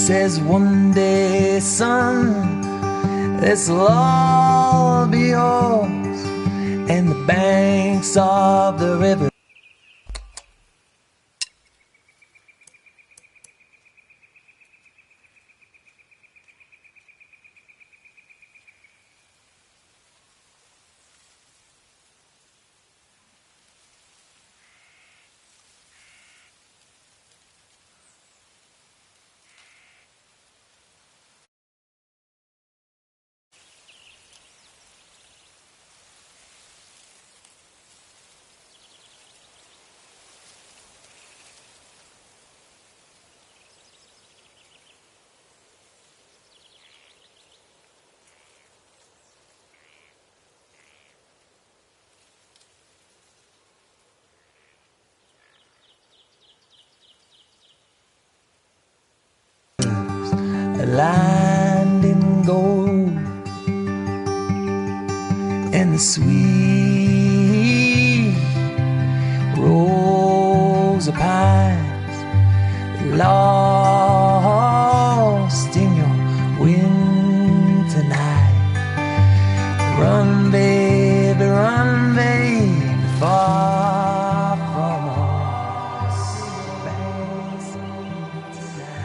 says one day, son, this'll all be yours, and the banks of the river. Lined in gold, and the sweet rose of pines lost in your winter night. Run, baby, far from us. Banks tonight.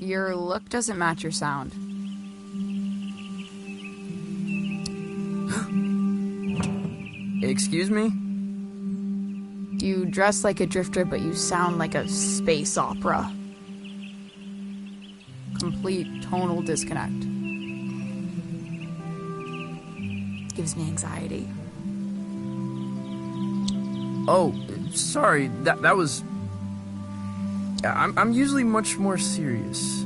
Your look doesn't match your sound. Excuse me? You dress like a drifter, but you sound like a space opera. Complete tonal disconnect. Gives me anxiety. Oh, sorry, that was... I'm usually much more serious.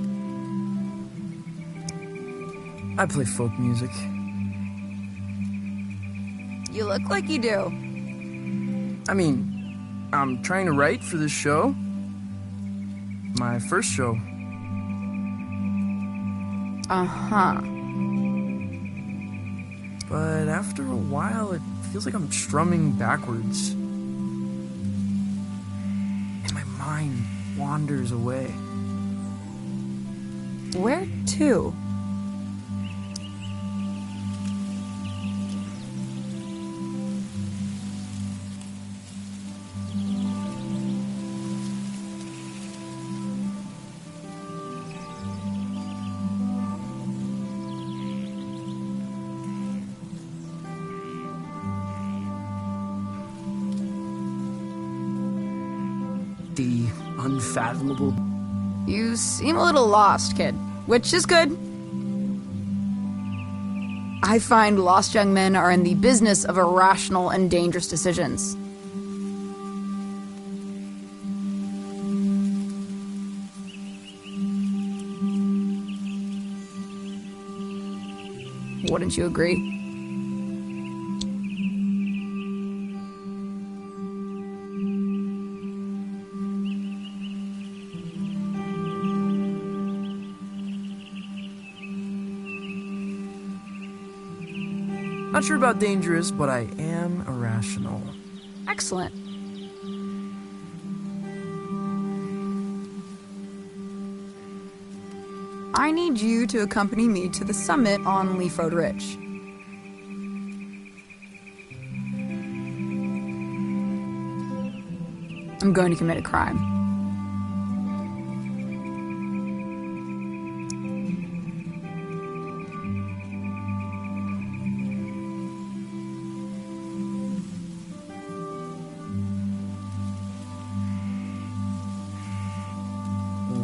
I play folk music. You look like you do. I mean, I'm trying to write for this show. My first show. Uh-huh. But after a while, it feels like I'm strumming backwards. And my mind wanders away. Where to? The unfathomable. You seem a little lost, kid, which is good. I find lost young men are in the business of irrational and dangerous decisions. Wouldn't you agree? Not sure about dangerous, but I am irrational. Excellent. I need you to accompany me to the summit on Leaf Road Ridge. I'm going to commit a crime.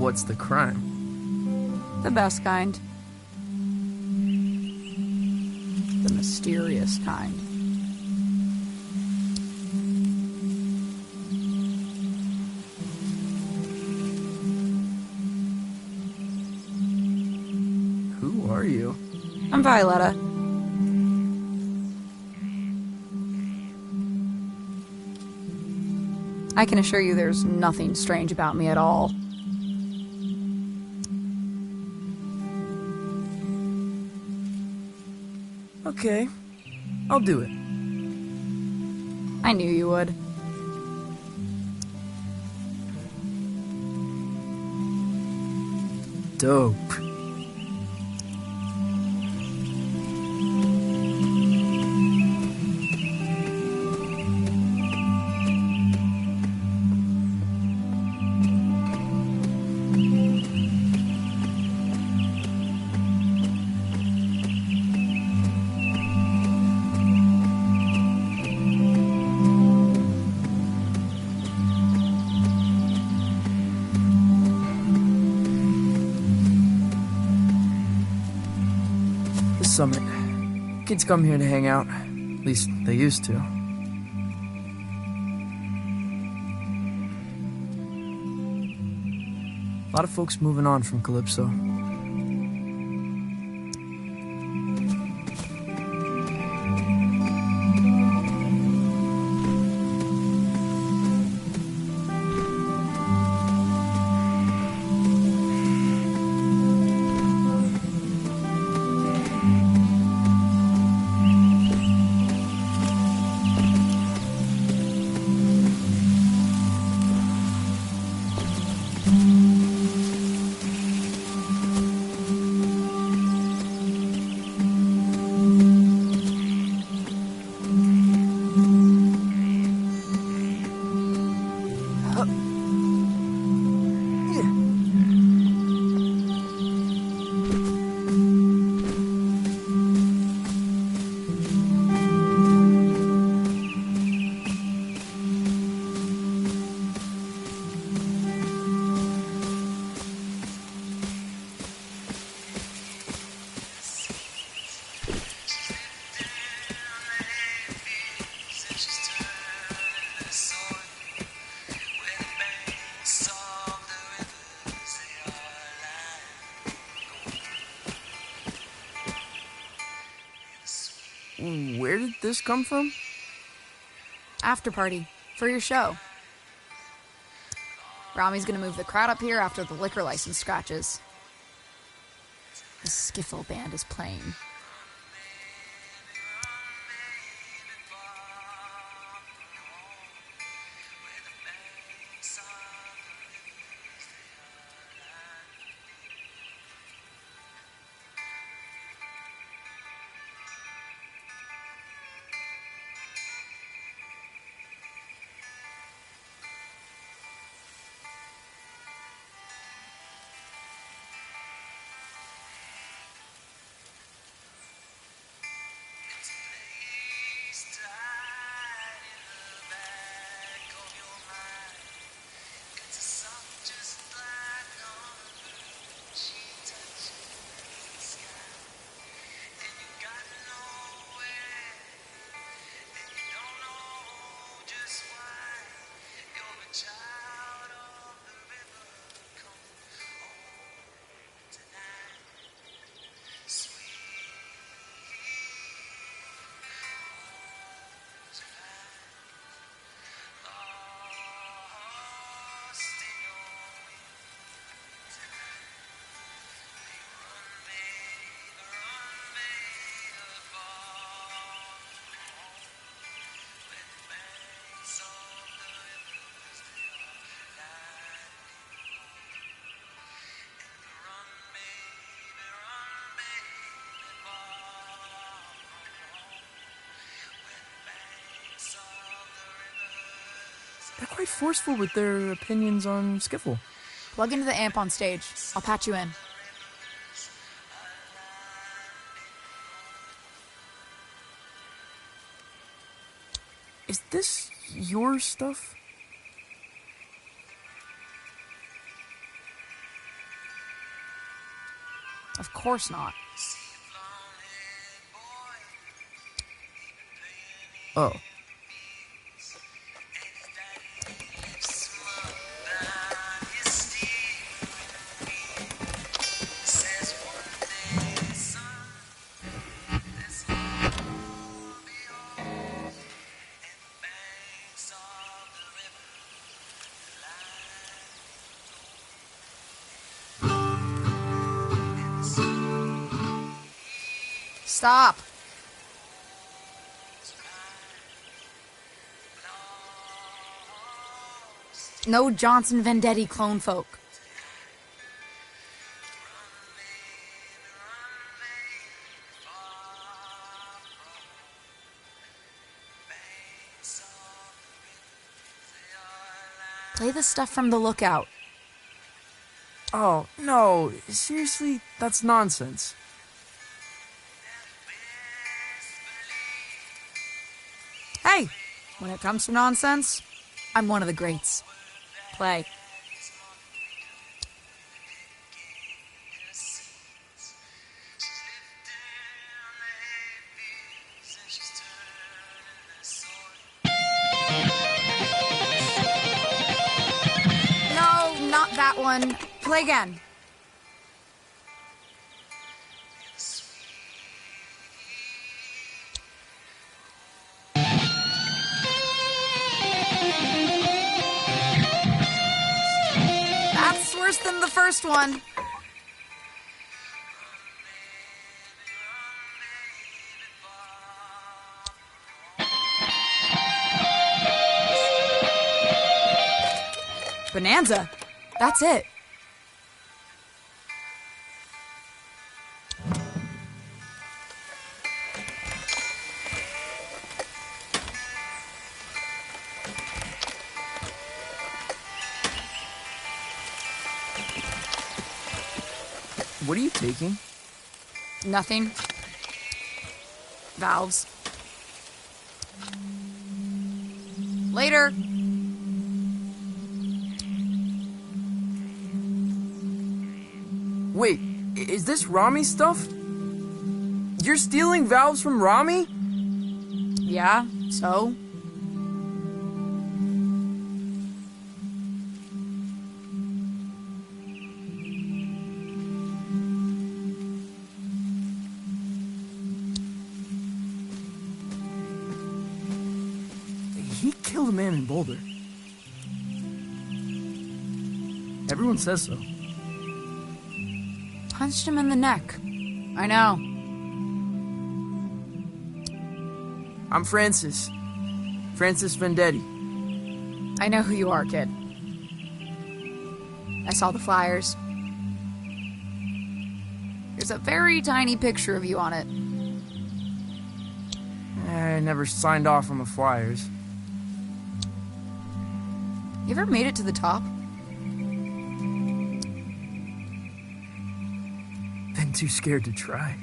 What's the crime? The best kind. The mysterious kind. Who are you? I'm Violetta. I can assure you there's nothing strange about me at all. Okay, I'll do it. I knew you would. Dope. Summit. Kids come here to hang out. At least they used to. A lot of folks moving on from Calypso. Where did this come from? After party. For your show. Rami's gonna move the crowd up here after the liquor license scratches. The skiffle band is playing. they're quite forceful with their opinions on skiffle. Plug into the amp on stage. I'll patch you in. Is this your stuff? Of course not. Oh. Stop. No Johnson Vendetti clone folk. Play the stuff from The Lookout. Oh, no. Seriously? That's nonsense. Hey, when it comes to nonsense, I'm one of the greats. Play. No, not that one. Play again. That's worse than the first one. Bonanza. That's it. What are you taking? Nothing. Valves. Later. Wait, is this Rami stuff? You're stealing valves from Rami? Yeah, so? He killed a man in Boulder. Everyone says so. Punched him in the neck. I know. I'm Francis. Francis Vendetti. I know who you are, kid. I saw the flyers. There's a very tiny picture of you on it. I never signed off on the flyers. You ever made it to the top? Been too scared to try.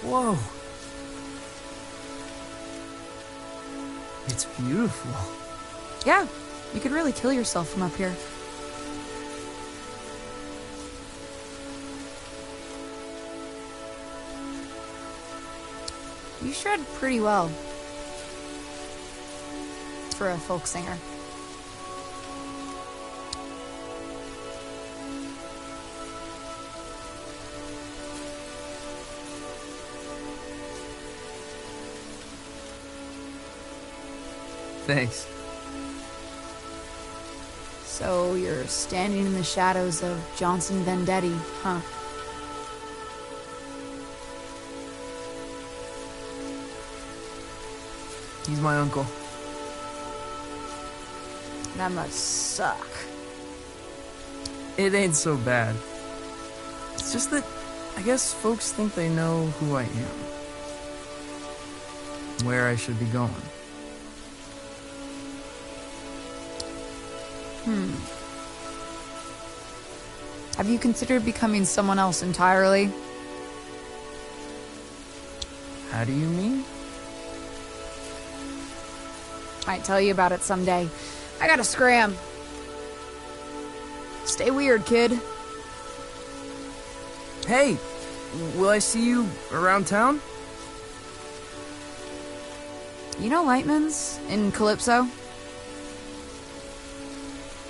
Whoa. It's beautiful. Yeah, you could really kill yourself from up here. You shred pretty well for a folk singer. Thanks. So you're standing in the shadows of Johnson Vendetti, huh? He's my uncle. That must suck. It ain't so bad. It's just that I guess folks think they know who I am. Where I should be going. Have you considered becoming someone else entirely? How do you mean? Might tell you about it someday. I gotta scram. Stay weird, kid. Hey, will I see you around town? You know Lightman's in Calypso?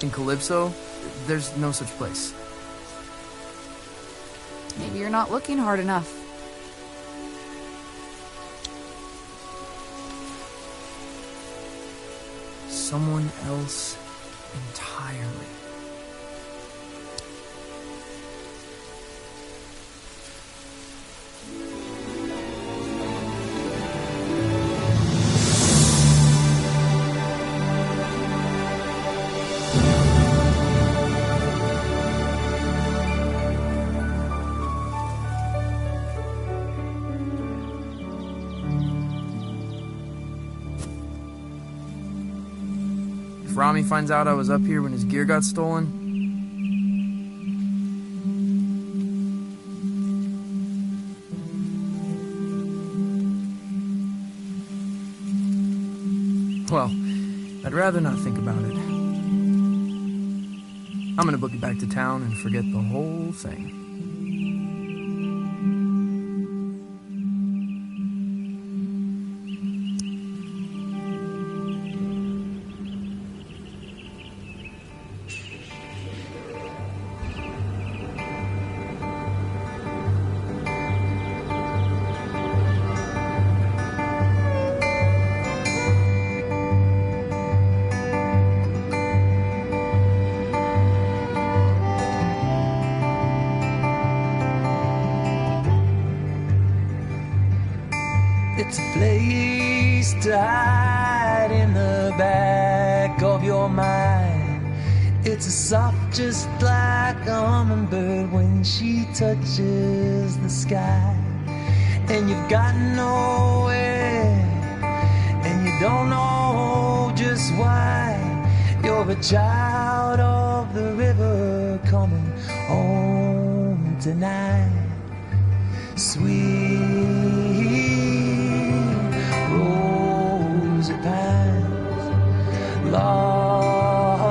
In Calypso? There's no such place. Maybe you're not looking hard enough. Someone else entirely. If Rami finds out I was up here when his gear got stolen, well, I'd rather not think about it. I'm gonna book it back to town and forget the whole thing. It's a place to hide in the back of your mind. It's a soft just like a hummingbird when she touches the sky. And you've got nowhere, and you don't know just why. You're a child of the river coming home tonight. Sweet rosy pines, lost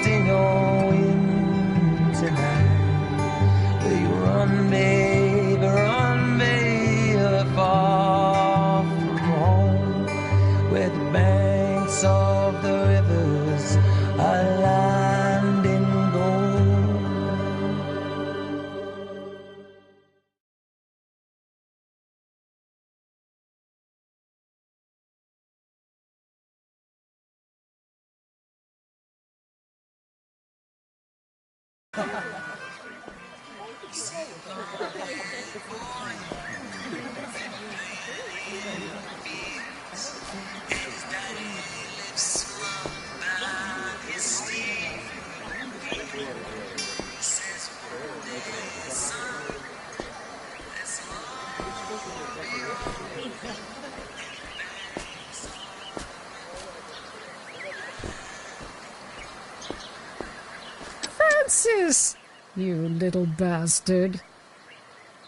in your wind tonight. Where you run, baby, far from home. Where the banks of the rivers are lined in gold. Francis, you little bastard.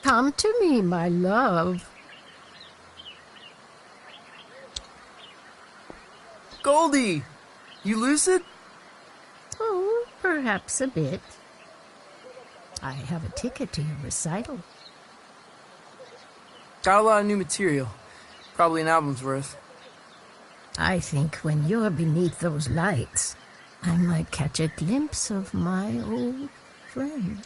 Come to me, my love. Goldie! You lucid? Oh, perhaps a bit. I have a ticket to your recital. Got a lot of new material. Probably an album's worth. I think when you're beneath those lights, I might catch a glimpse of my old friend.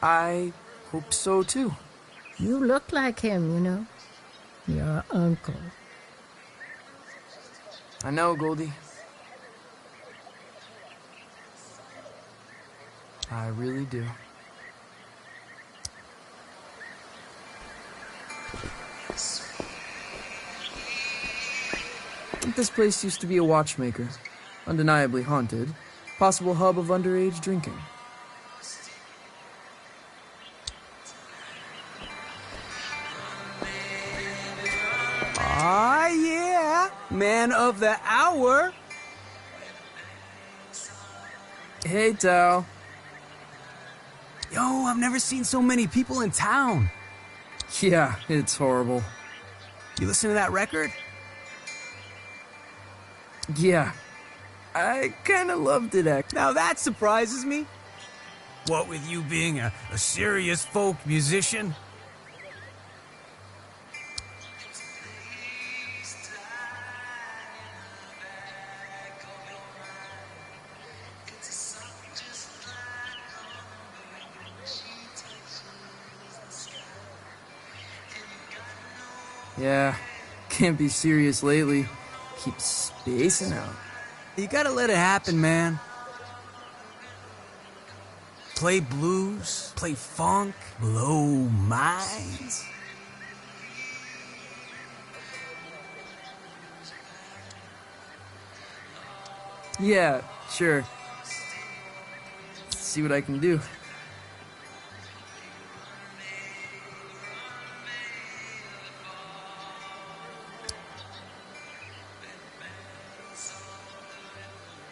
I hope so, too. You look like him, you know. Your uncle. I know, Goldie. I really do. This place used to be a watchmaker, undeniably haunted, possible hub of underage drinking. Ah, yeah, man of the hour. Hey, Tao. Yo, I've never seen so many people in town. Yeah, it's horrible. You listen to that record? Yeah, I kinda loved it, actually. Now that surprises me. What with you being a serious folk musician? Yeah, can't be serious lately. Keep spacing out. You gotta let it happen, man. Play blues, play funk, blow minds. Yeah, sure. See what I can do.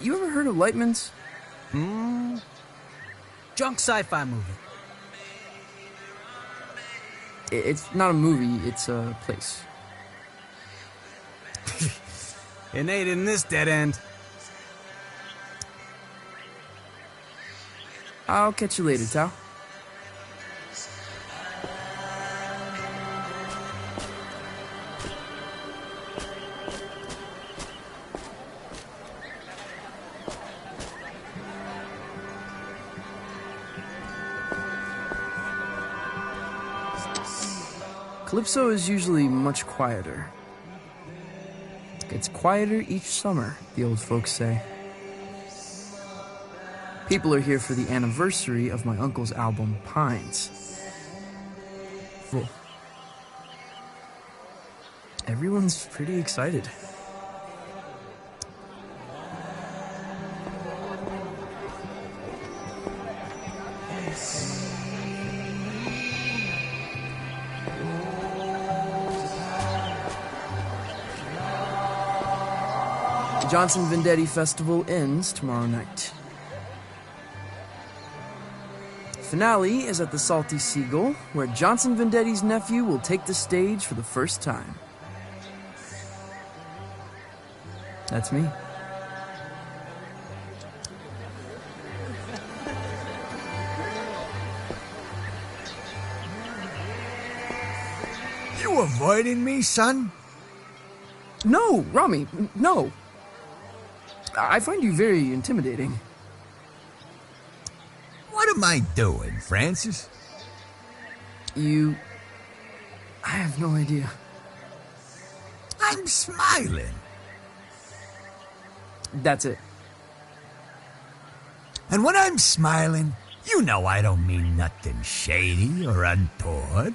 You ever heard of Lightman's? Junk sci-fi movie. It's not a movie, it's a place. It ain't in this dead end. I'll catch you later, Tao. Calypso is usually much quieter. It gets quieter each summer, the old folks say. People are here for the anniversary of my uncle's album, Pines. Well, everyone's pretty excited. The Johnson Vendetti Festival ends tomorrow night. Finale is at the Salty Seagull, where Johnson Vendetti's nephew will take the stage for the first time. That's me. You avoiding me, son? No, Rami, no. I find you very intimidating. What am I doing, Francis? I have no idea. I'm smiling. That's it. And when I'm smiling, you know I don't mean nothing shady or untoward.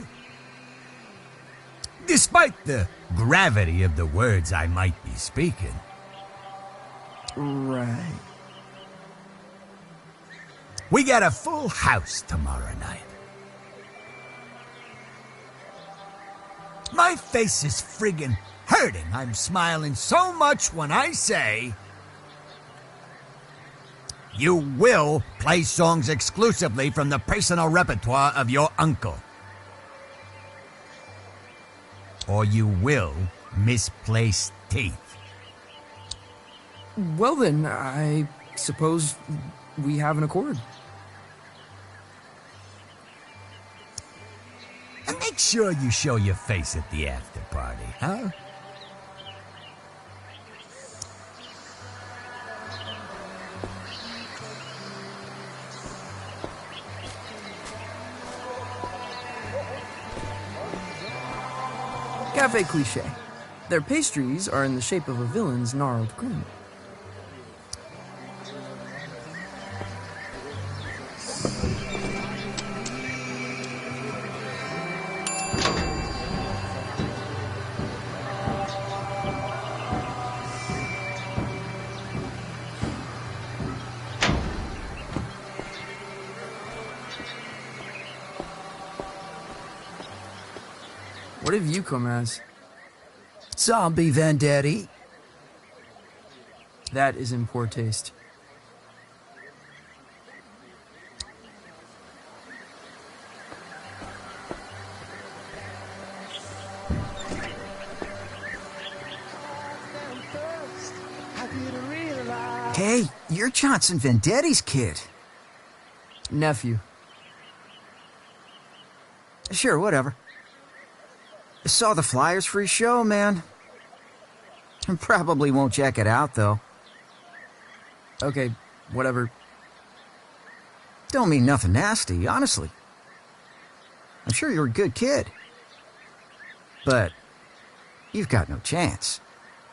Despite the gravity of the words I might be speaking. Right. We got a full house tomorrow night. My face is friggin' hurting. I'm smiling so much when I say... You will play songs exclusively from the personal repertoire of your uncle. Or you will misplace teeth. Well then, I suppose we have an accord. And make sure you show your face at the after party, huh? Cafe Cliché. Their pastries are in the shape of a villain's gnarled grin. What have you come as? Zombie Vendetti. That is in poor taste. Hey, you're Johnson Vendetti's kid. Nephew. Sure, whatever. Saw the flyers for his show, man. Probably won't check it out, though. Okay, whatever. Don't mean nothing nasty, honestly. I'm sure you're a good kid. But you've got no chance.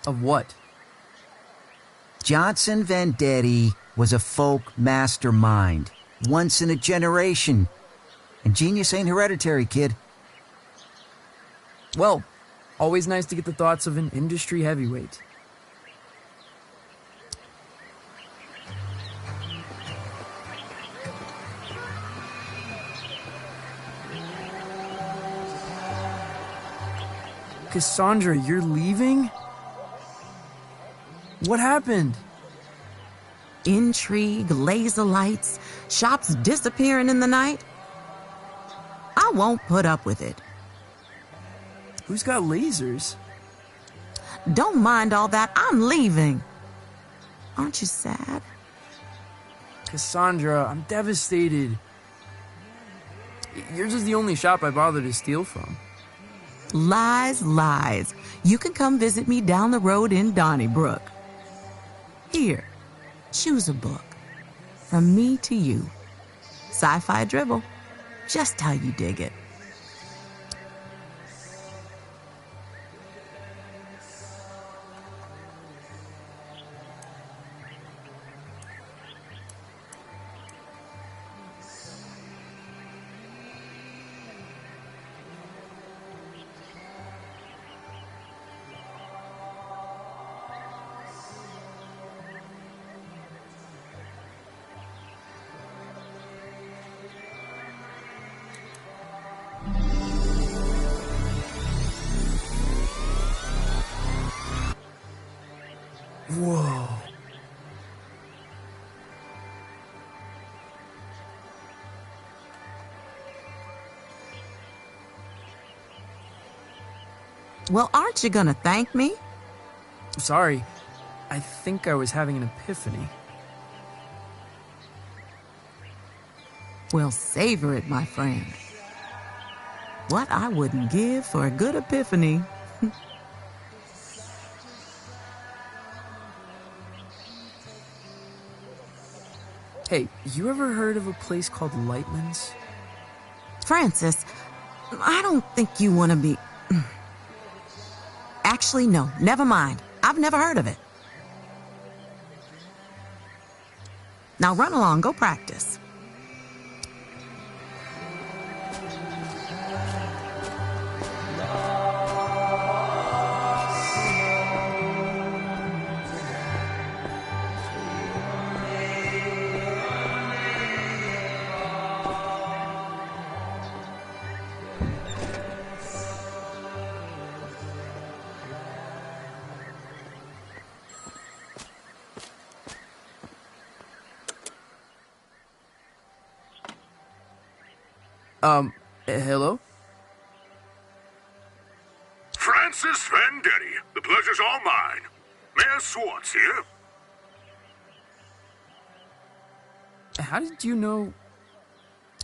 Of what? Johnson Vendetti was a folk mastermind. Once in a generation. And genius ain't hereditary, kid. Well, always nice to get the thoughts of an industry heavyweight. Cassandra, you're leaving? What happened? Intrigue, laser lights, shops disappearing in the night. I won't put up with it. Who's got lasers? Don't mind all that. I'm leaving. Aren't you sad? Cassandra, I'm devastated. Yours is the only shop I bother to steal from. Lies, lies. You can come visit me down the road in Donnybrook. Here, choose a book. From me to you. Sci-fi dribble. Just how you dig it. Whoa. Well, aren't you gonna thank me? Sorry. I think I was having an epiphany. Well, savor it, my friend. What I wouldn't give for a good epiphany. Hey, you ever heard of a place called Lightman's? Francis, I don't think you want to be... Actually, no, never mind. I've never heard of it. Now run along, go practice. Hello? Francis Vendetti, the pleasure's all mine. Mayor Swartz here. How did you know?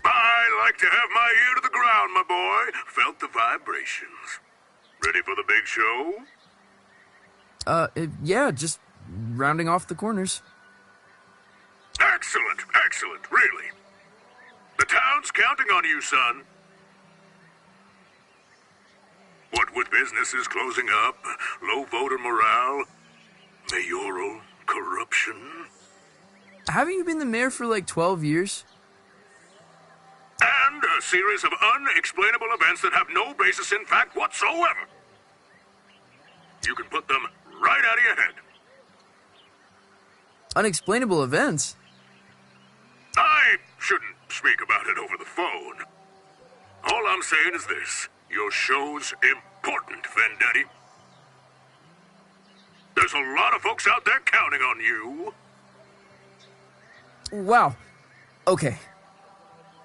I like to have my ear to the ground, my boy. Felt the vibrations. Ready for the big show? Yeah, just rounding off the corners. Excellent, excellent, really. The town's counting on you, son. What with businesses closing up, low voter morale, mayoral corruption. Haven't you been the mayor for like 12 years? And a series of unexplainable events that have no basis in fact whatsoever. You can put them right out of your head. Unexplainable events? I shouldn't speak about it over the phone. All I'm saying is this. Your show's important, Vendetti. There's a lot of folks out there counting on you. Wow. Okay.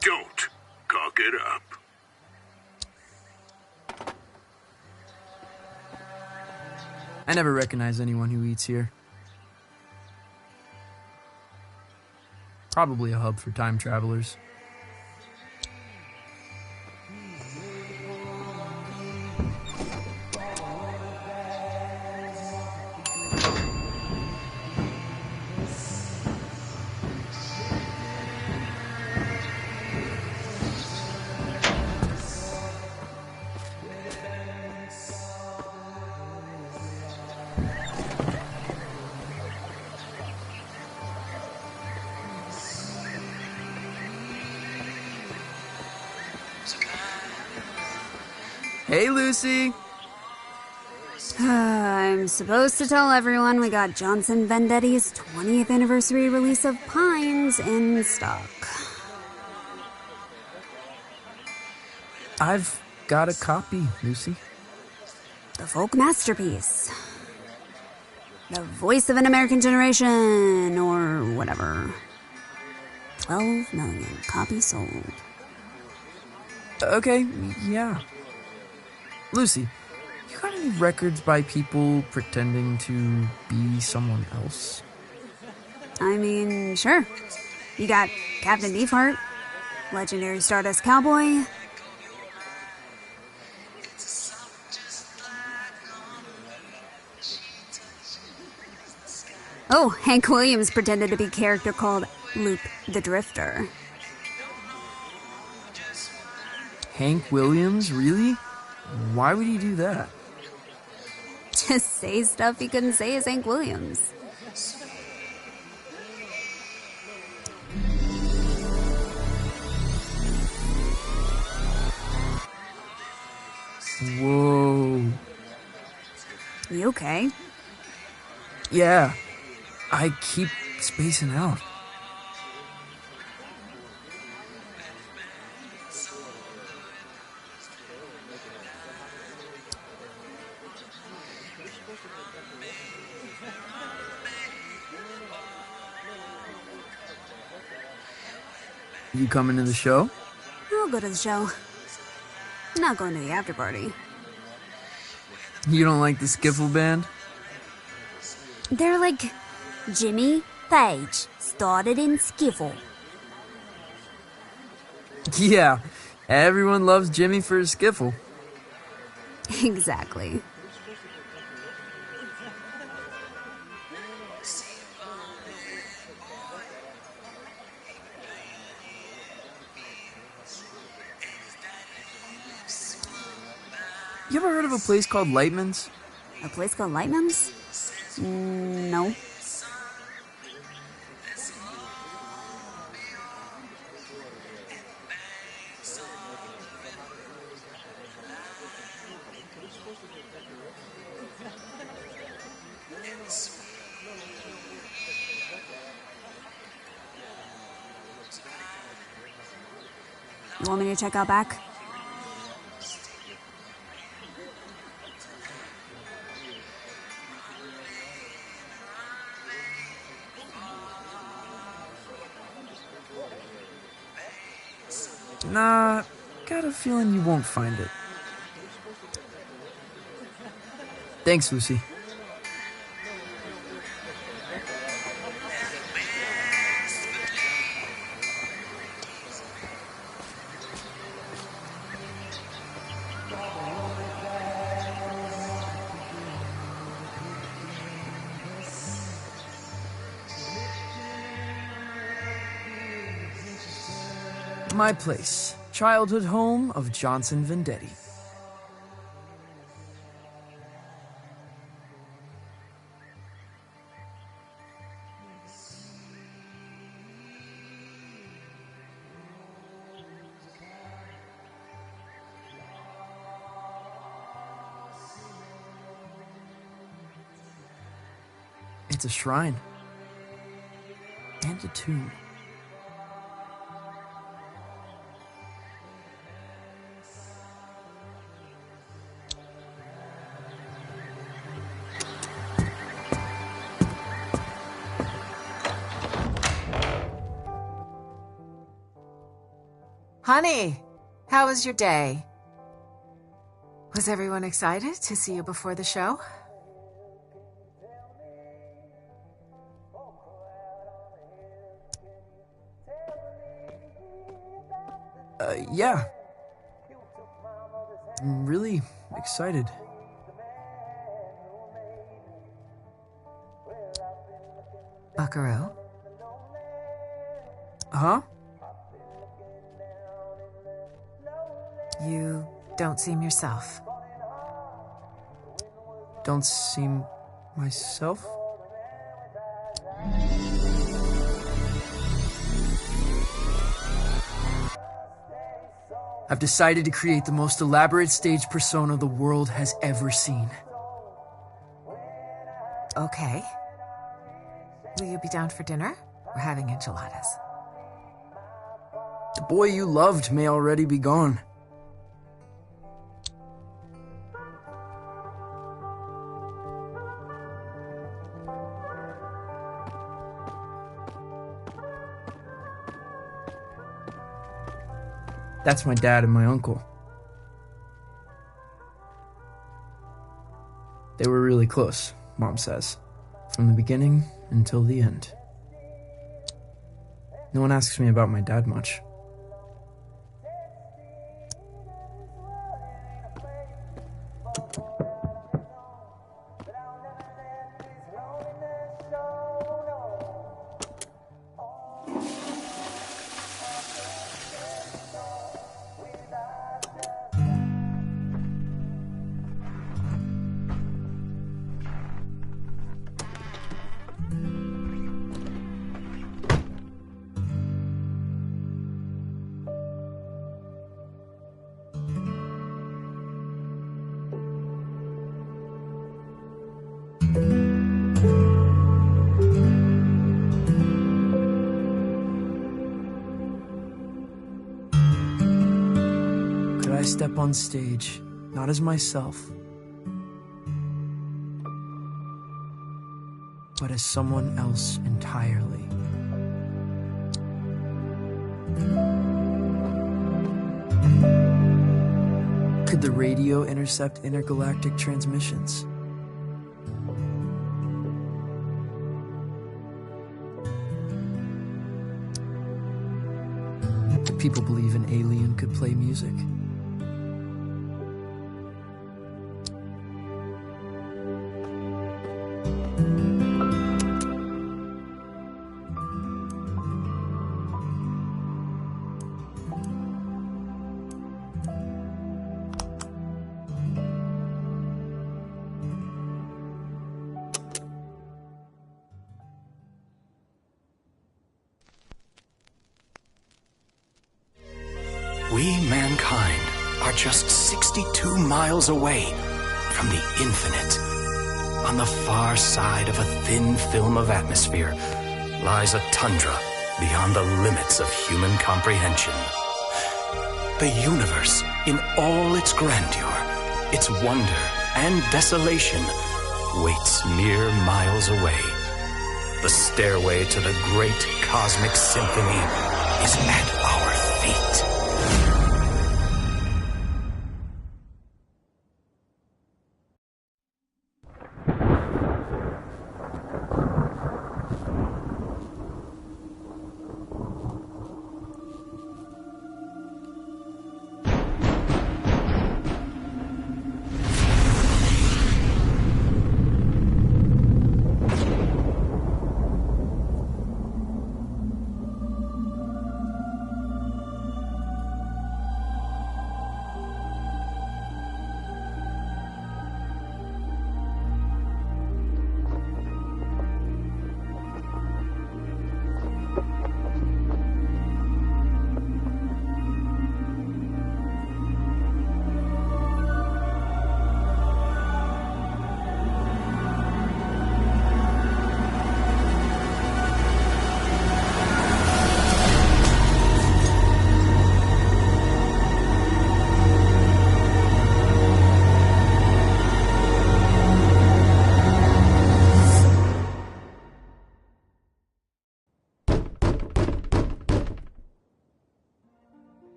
Don't cock it up. I never recognize anyone who eats here. Probably a hub for time travelers. Hey, Lucy! I'm supposed to tell everyone we got Johnson Vendetti's 20th anniversary release of Pines in stock. I've got a copy, Lucy. The folk masterpiece. The voice of an American generation, or whatever. 12 million copies sold. Okay, yeah. Lucy, you got any records by people pretending to be someone else? I mean, sure. You got Captain Beefheart, legendary Stardust Cowboy. Oh, Hank Williams pretended to be a character called Loop the Drifter. Hank Williams, really? Why would he do that? Just say stuff he couldn't say as Hank Williams. Whoa. You okay? Yeah, I keep spacing out. You coming to the show? I'll go to the show. I'm not going to the after party. You don't like the skiffle band? They're like Jimmy Page started in skiffle. Yeah, everyone loves Jimmy for his skiffle. Exactly. You ever heard of a place called Lightman's? A place called Lightman's? No. You want me to check out back? Nah, got a feeling you won't find it. Thanks, Lucy. My place, childhood home of Johnson Vendetti. It's a shrine. And a tomb. Honey, how was your day? Was everyone excited to see you before the show? Yeah. I'm really excited. Buckaroo? Huh? You don't seem yourself. Don't seem myself? I've decided to create the most elaborate stage persona the world has ever seen. Okay. Will you be down for dinner? We're having enchiladas. The boy you loved may already be gone. That's my dad and my uncle. They were really close, Mom says. From the beginning until the end. No one asks me about my dad much. I step on stage, not as myself, but as someone else entirely. Could the radio intercept intergalactic transmissions? Do people believe an alien could play music? We, mankind, are just 62 miles away from the infinite. On the far side of a thin film of atmosphere lies a tundra beyond the limits of human comprehension. The universe, in all its grandeur, its wonder and desolation, waits mere miles away. The stairway to the great cosmic symphony is at our feet.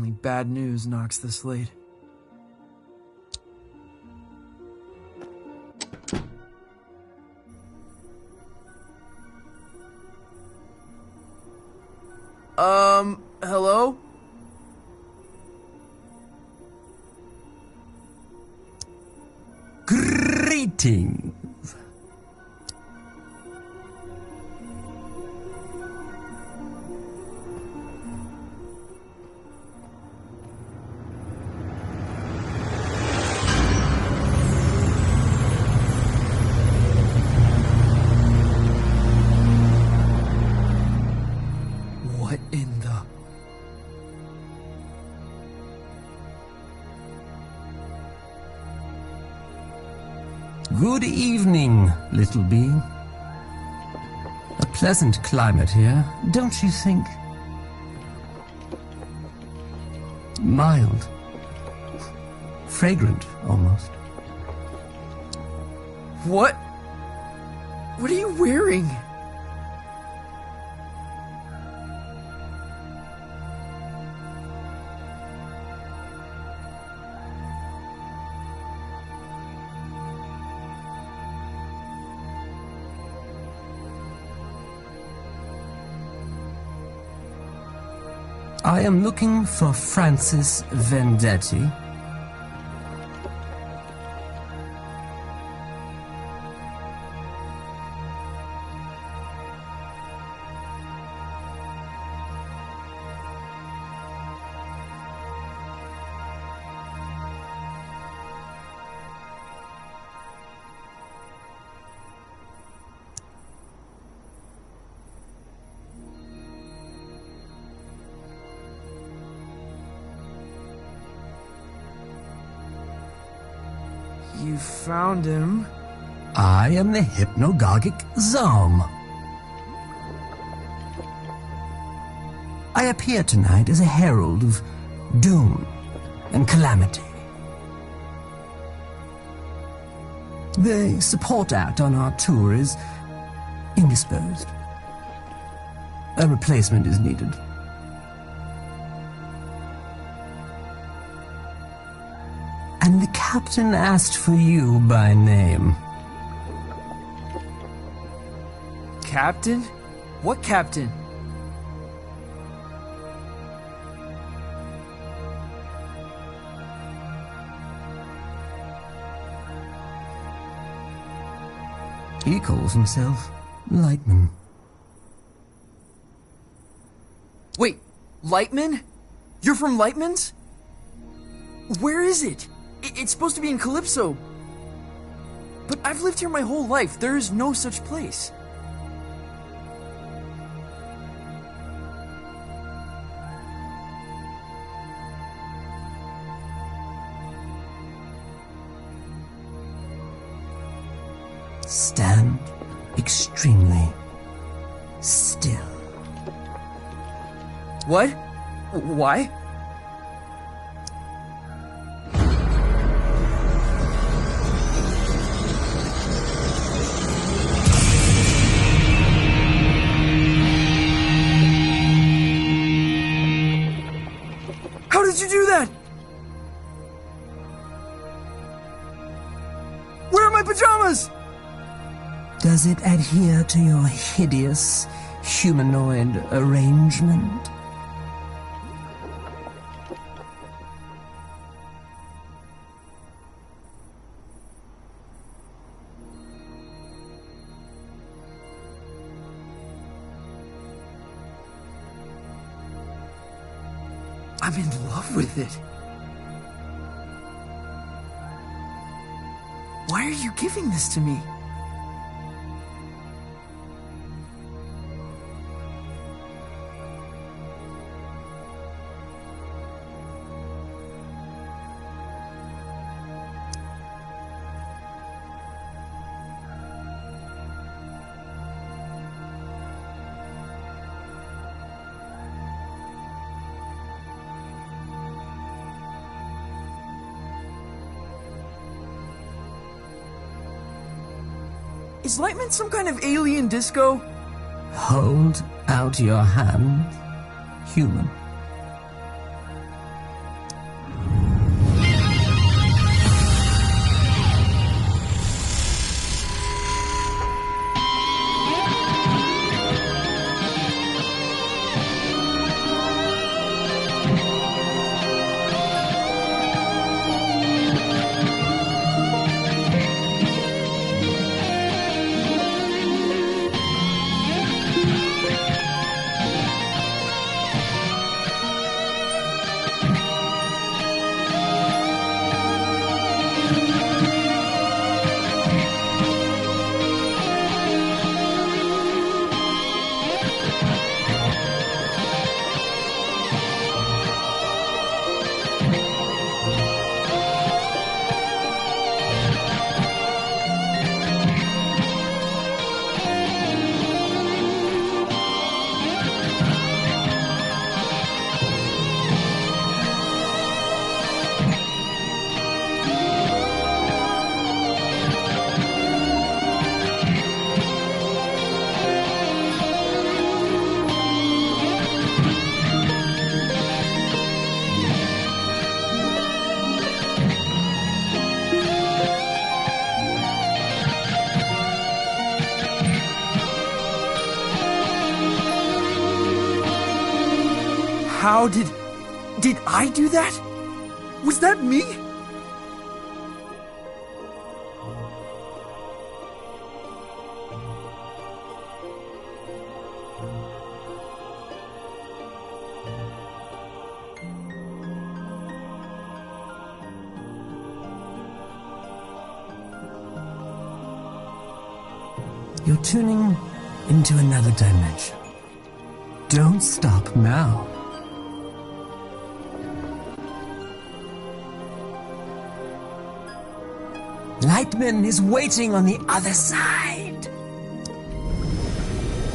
Only bad news knocks this late. Hello? Greetings. What in the... Good evening, little being. A pleasant climate here, don't you think? Mild. Fragrant, almost. What? What are you wearing? I am looking for Francis Vendetti. You found him. I am the hypnagogic Zom. I appear tonight as a herald of doom and calamity. The support act on our tour is indisposed. A replacement is needed. And the captain asked for you by name. Captain? What captain? He calls himself Lightman. Wait, Lightman? You're from Lightman's? Where is it? It's supposed to be in Calypso. But I've lived here my whole life. There is no such place. Stand extremely still. What? Why? How did you do that? Where are my pajamas? Does it adhere to your hideous humanoid arrangement? I'm in love with it. Why are you giving this to me? Is Lightman some kind of alien disco? Hold out your hand, human. How did I do that? Was that me? You're tuning into another dimension. Don't stop now. Lightman is waiting on the other side.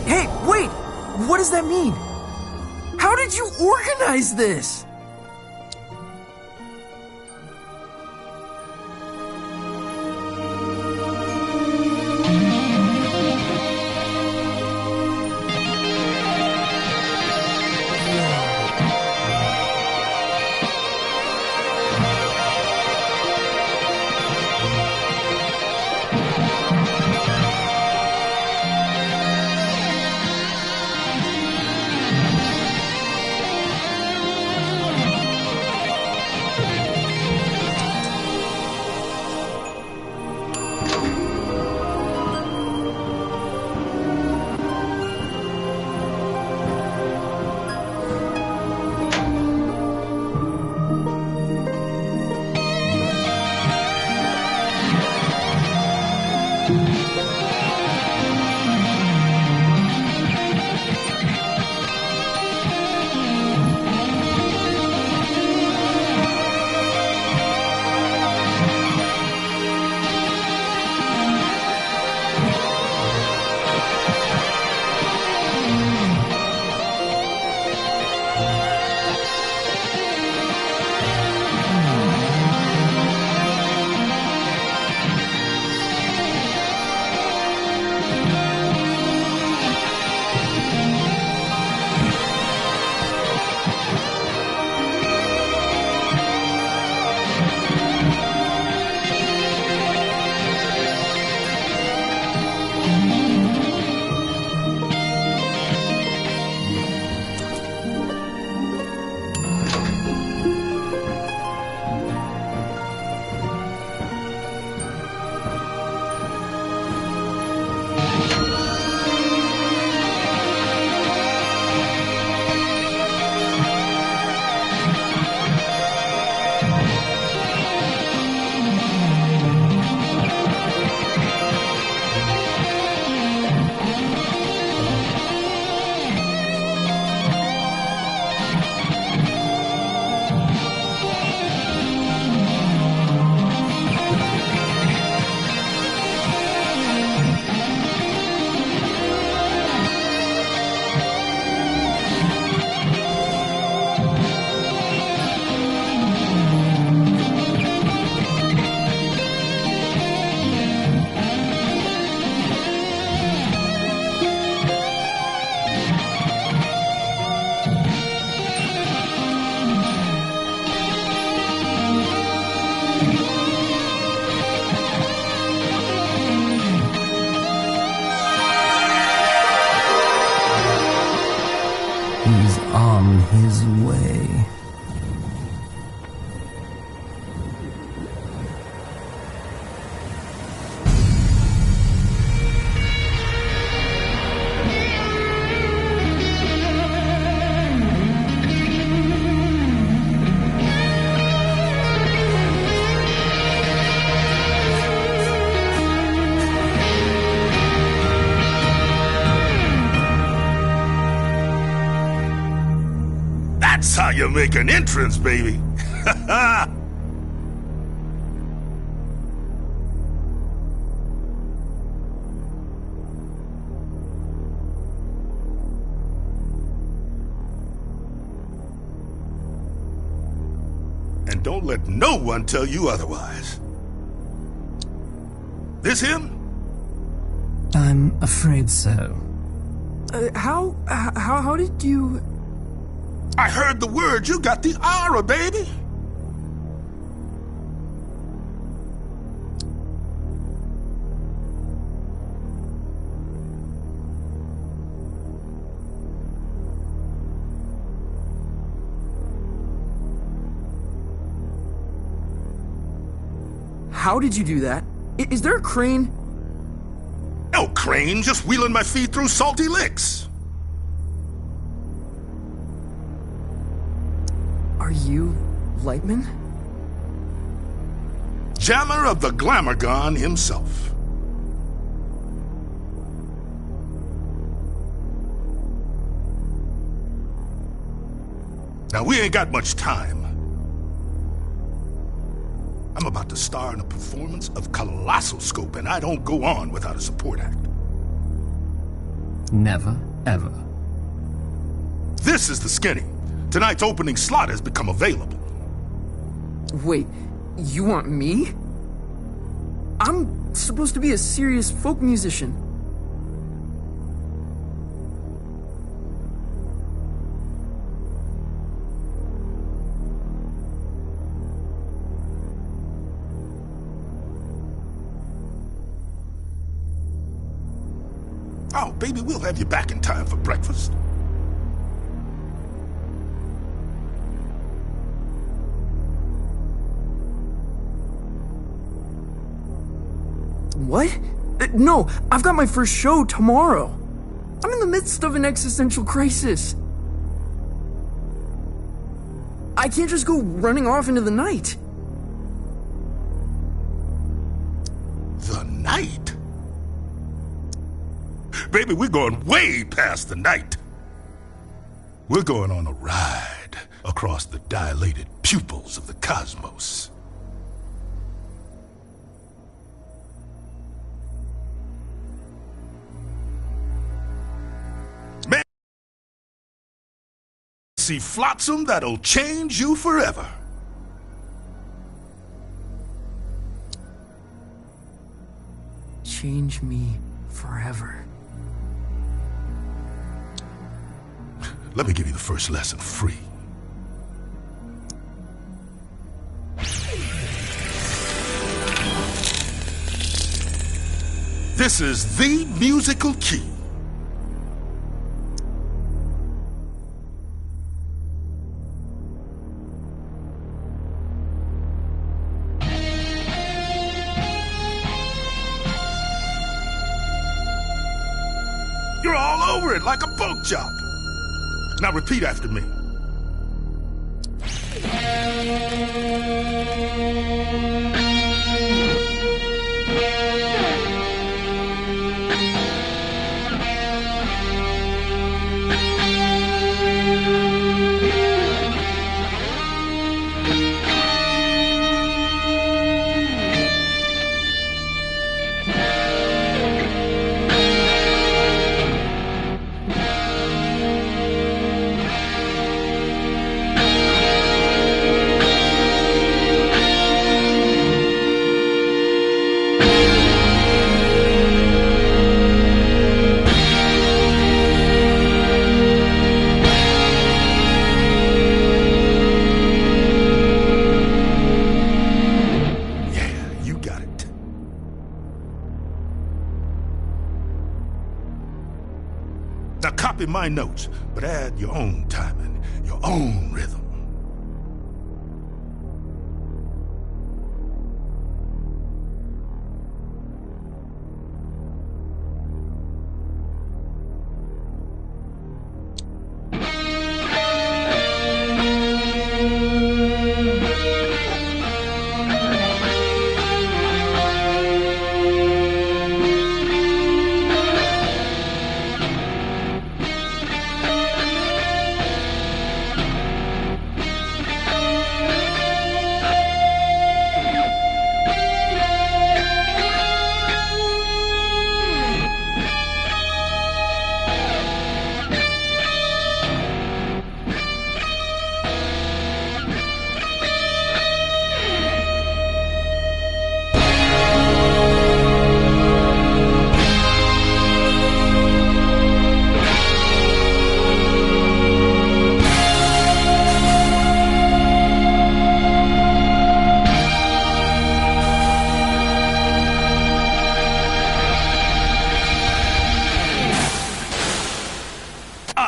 Hey, wait! What does that mean? How did you organize this? He's on his way. That's how you make an entrance, baby. And don't let no one tell you otherwise. This him? I'm afraid so. How did you... I heard the word. You got the aura, baby. How did you do that? Is there a crane? No crane, just wheeling my feet through salty licks. Are you Lightman? Jammer of the Glamourgon himself. Now, we ain't got much time. I'm about to star in a performance of Colossal Scope, and I don't go on without a support act. Never, ever. This is the Skinny. Tonight's opening slot has become available. Wait, you want me? I'm supposed to be a serious folk musician. Oh, baby, we'll have you back in time for breakfast. What? No, I've got my first show tomorrow. I'm in the midst of an existential crisis. I can't just go running off into the night. The night? Baby, we're going way past the night. We're going on a ride across the dilated pupils of the cosmos. Man, see flotsam that'll change you forever. Change me forever. Let me give you the first lesson free. This is the musical key. You're all over it like a pork chop. Now repeat after me. Now copy my notes, but add your own timing, your own rhythm.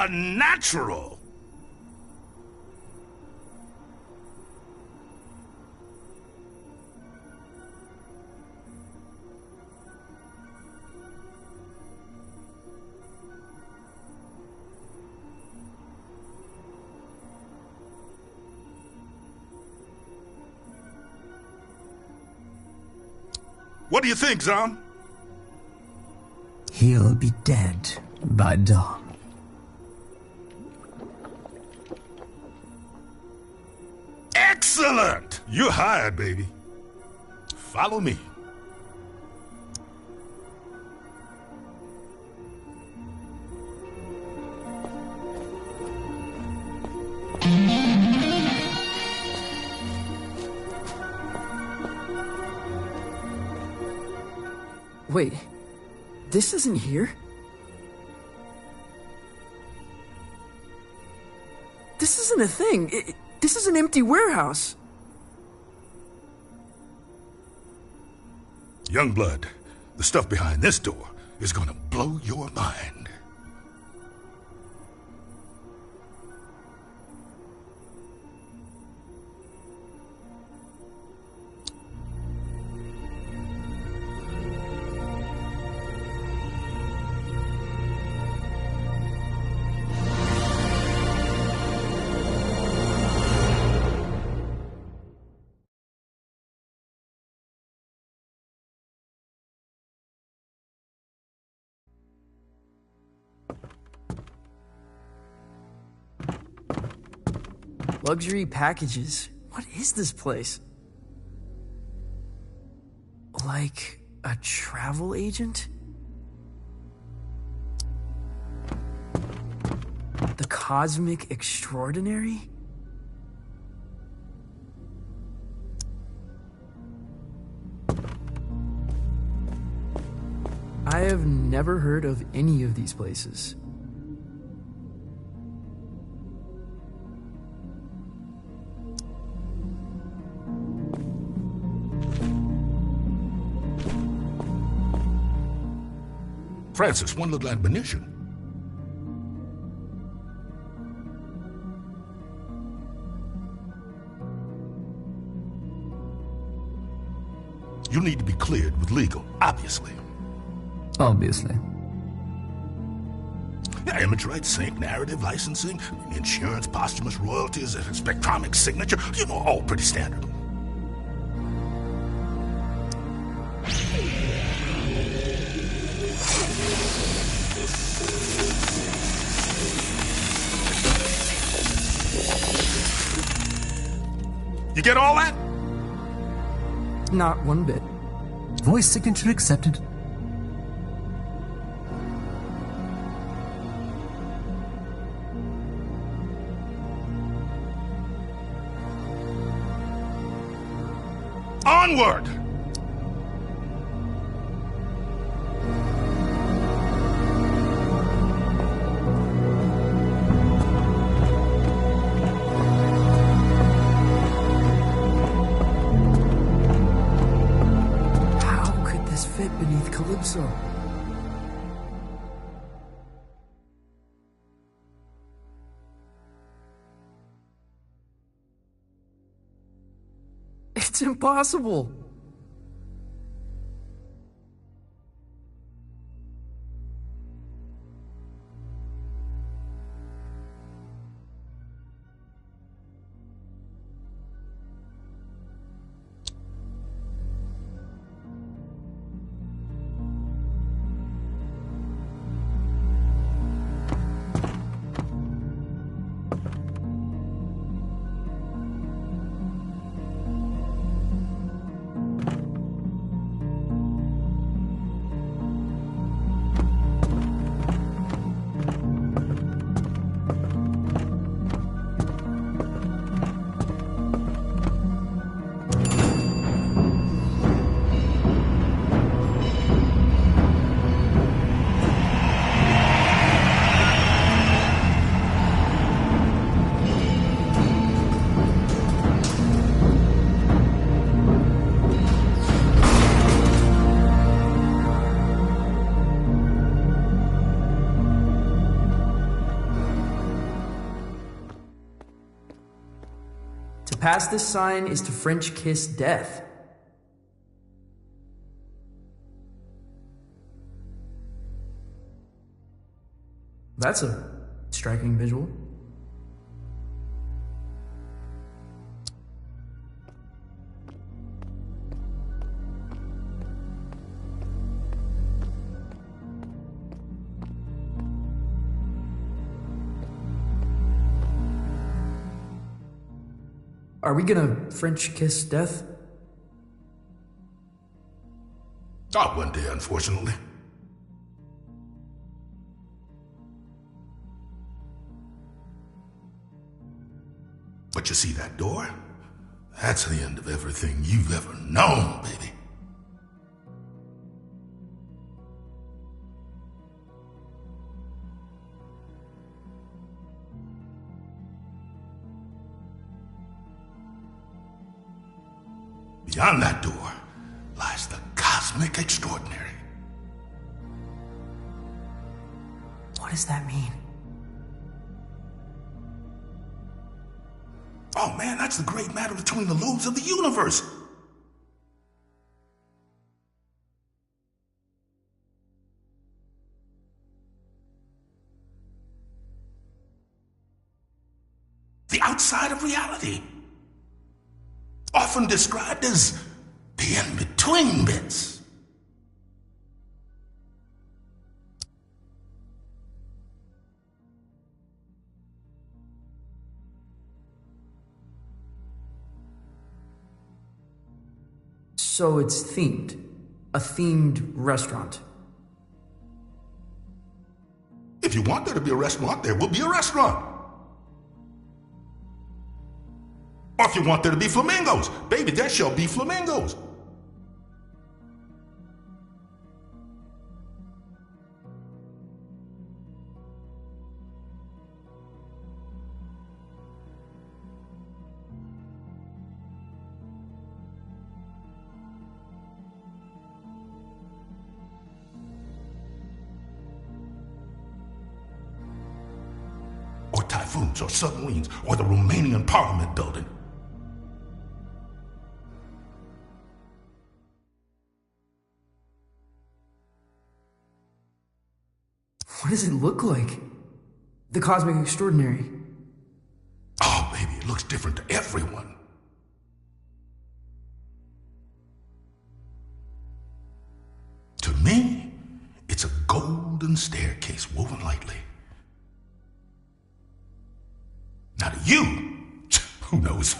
Natural. What do you think, Zom? He'll be dead by dawn. Excellent! You're hired, baby. Follow me. Wait, this isn't here? This isn't a thing. This is an empty warehouse. Youngblood, the stuff behind this door is gonna blow your mind. Luxury packages. What is this place? Like a travel agent? The Cosmic Extraordinary? I have never heard of any of these places. Francis, one little admonition. You need to be cleared with legal, obviously. Obviously. Yeah, image rights, sync, narrative, licensing, insurance, posthumous royalties, spectromic signature, you know, all pretty standard. You get all that? Not one bit. Voice signature accepted. Onward! Beneath Calypso. It's impossible. To pass this sign is to French kiss death. That's a striking visual. Are we gonna French kiss death? Not one day, unfortunately. But you see that door? That's the end of everything you've ever known, baby. Beyond that door lies the cosmic extraordinary. What does that mean? Oh man, that's the great matter between the lobes of the universe. The outside of reality. Often described as the in-between bits. So it's themed. A themed restaurant. If you want there to be a restaurant, there will be a restaurant. Or if you want there to be flamingos, baby, there shall be flamingos. Or typhoons, or submarines, or the Romanian Parliament building. What does it look like? The cosmic extraordinary. Oh, baby, it looks different to everyone. To me, it's a golden staircase woven lightly. Now to you, who knows?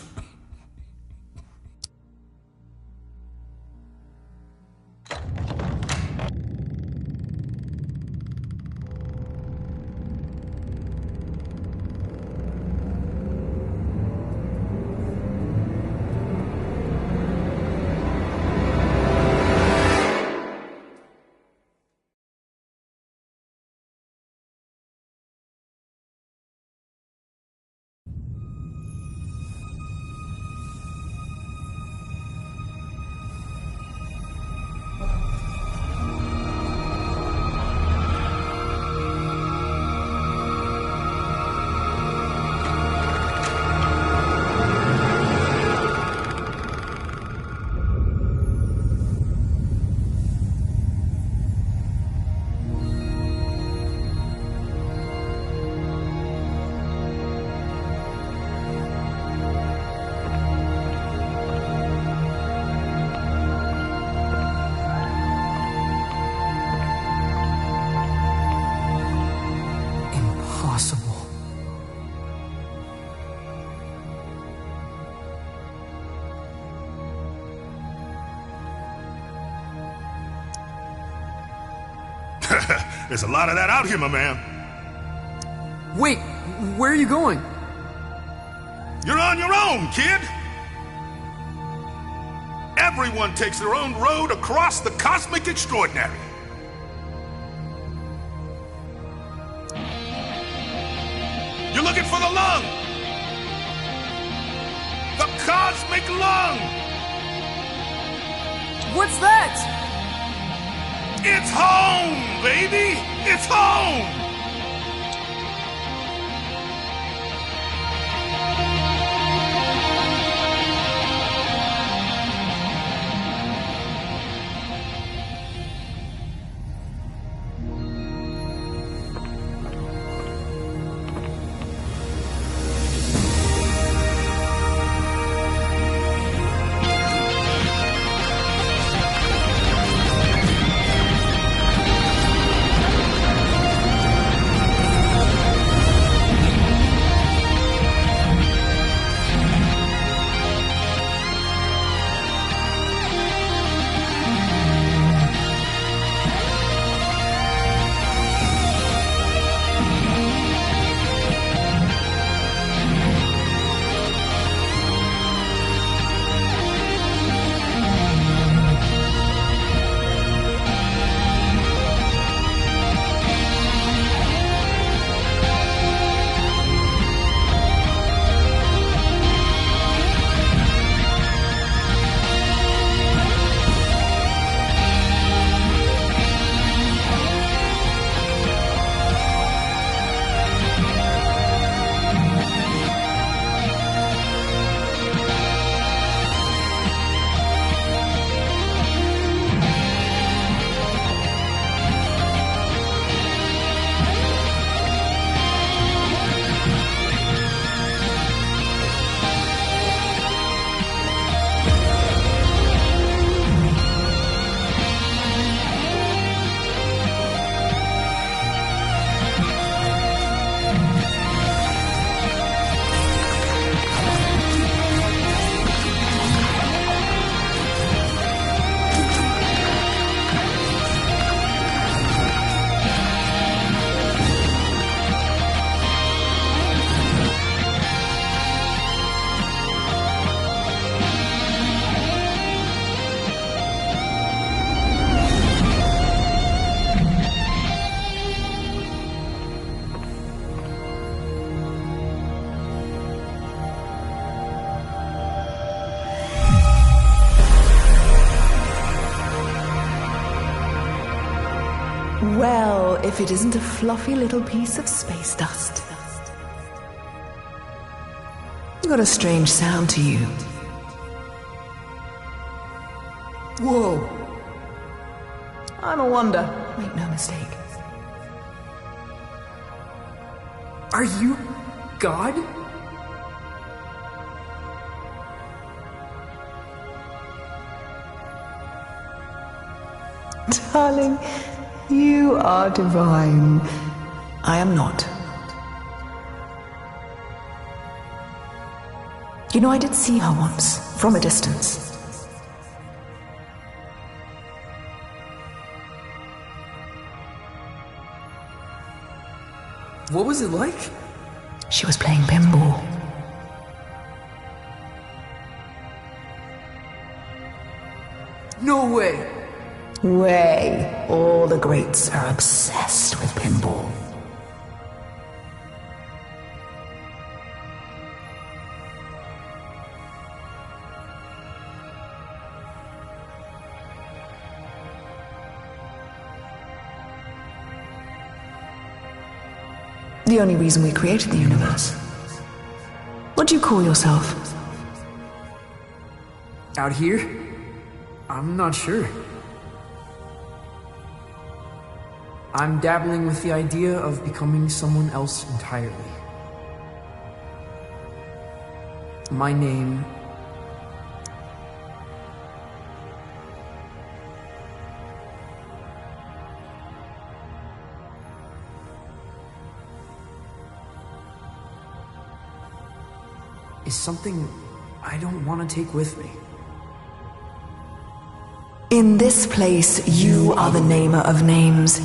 Impossible. There's a lot of that out here, my man. Wait, where are you going? You're on your own, kid. Everyone takes their own road across the cosmic extraordinary. You're looking for the lung. The cosmic lung. What's that? It's home, baby. It's home. Well, if it isn't a fluffy little piece of space dust. You got a strange sound to you. Whoa! I'm a wonder, make no mistake. Are you God? Darling, you are divine. I am not. You know, I did see her once, from a distance. What was it like? She was playing pinball. No way! Way. All the greats are obsessed with pinball. The only reason we created the universe. What do you call yourself? Out here? I'm not sure. I'm dabbling with the idea of becoming someone else entirely. My name... is something I don't want to take with me. In this place, you are the namer of names.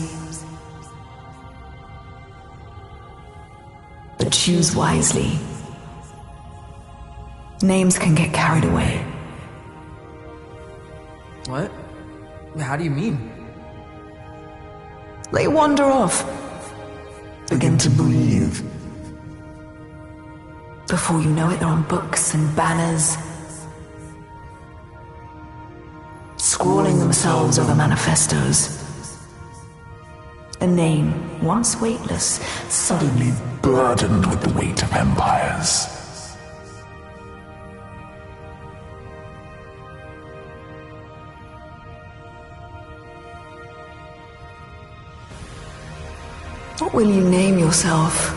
But choose wisely. Names can get carried away. What? How do you mean? They wander off. Begin to breathe. Before you know it, they're on books and banners, scrawling themselves over manifestos. A name, once weightless, suddenly burdened with the weight of empires. What will you name yourself?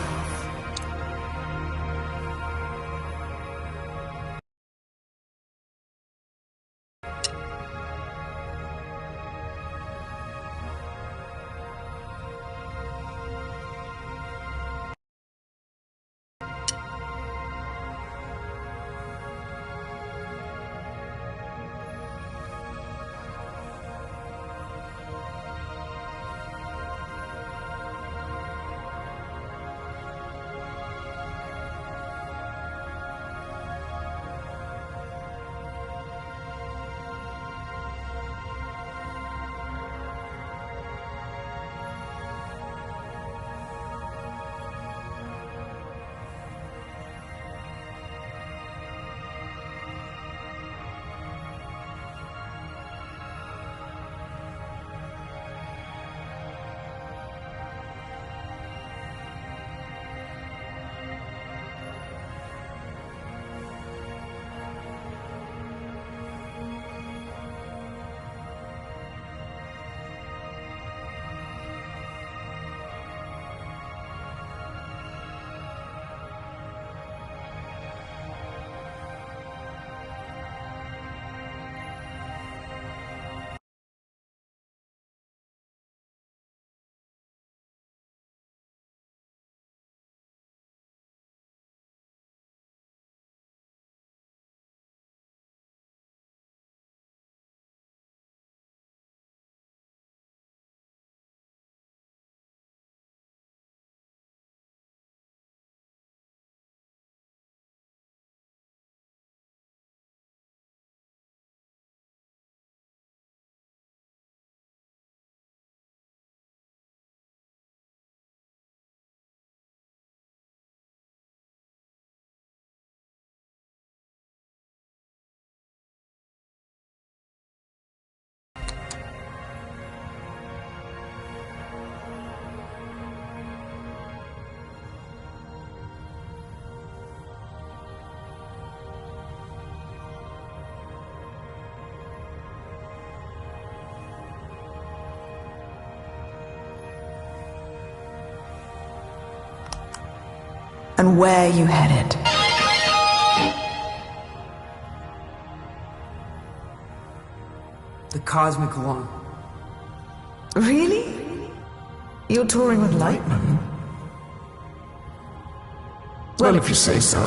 and where you headed? The Cosmic Lung. Really? You're touring with Lightman? Well, if you say so.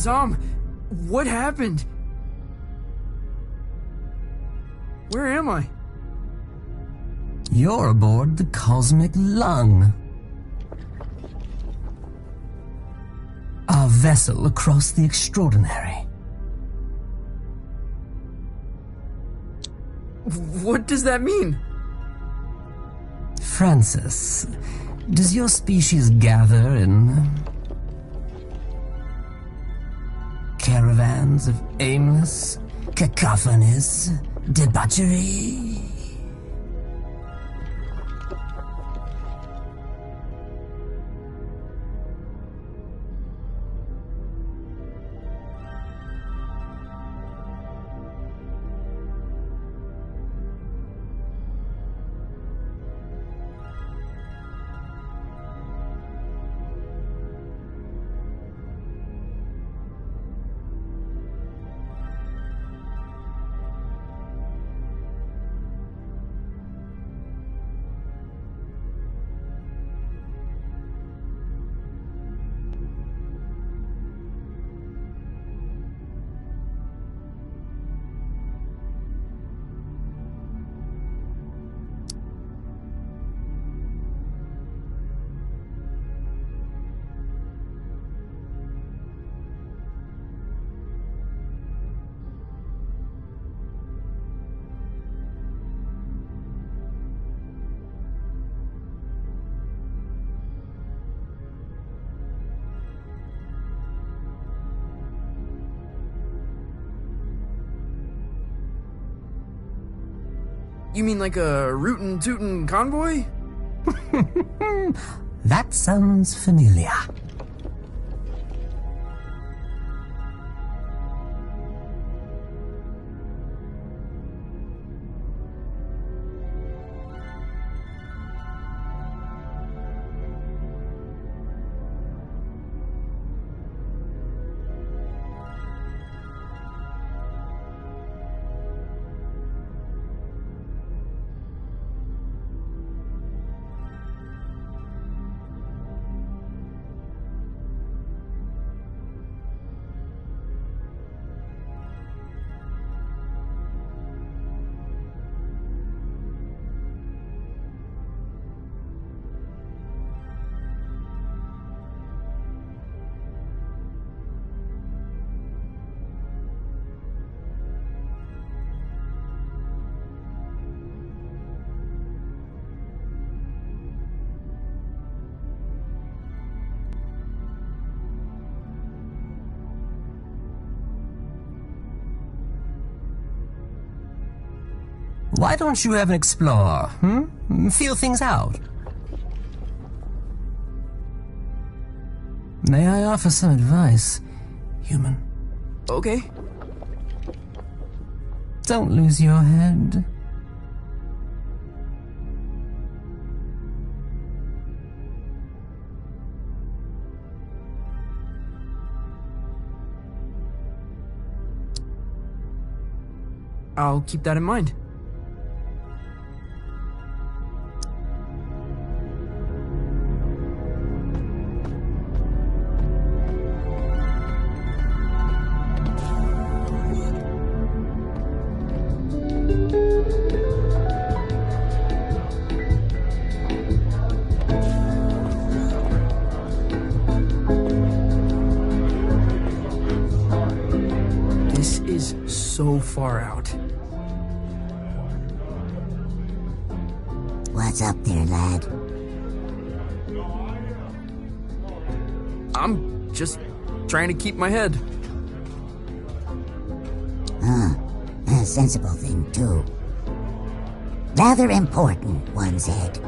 Zom, what happened? Where am I? You're aboard the Cosmic Lung. Our vessel across the extraordinary. What does that mean? Francis, does your species gather in caravans of aimless, cacophonous debauchery? You mean like a rootin' tootin' convoy? That sounds familiar. Why don't you ever explore, Feel things out. May I offer some advice, human? Okay. Don't lose your head. I'll keep that in mind. This is so far out. What's up there, lad? I'm just trying to keep my head. A sensible thing, too. Rather important, one's head.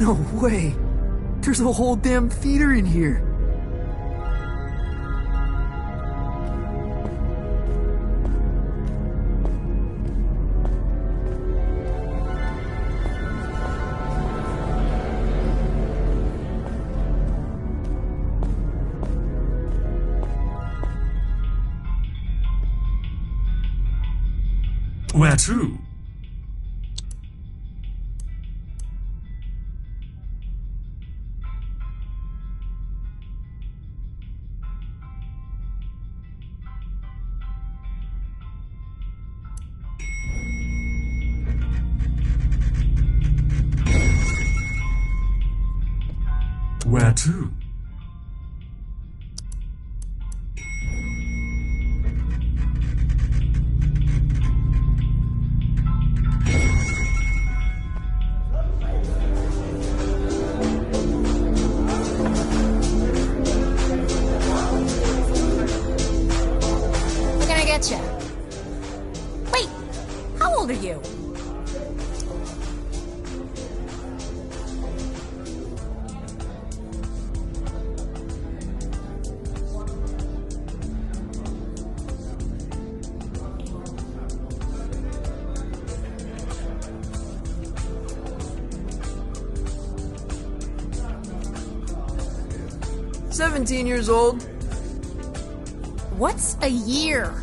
No way! There's a whole damn theater in here! Where to? Where to? We're gonna get you. Wait, how old are you? I'm 17 years old. What's a year?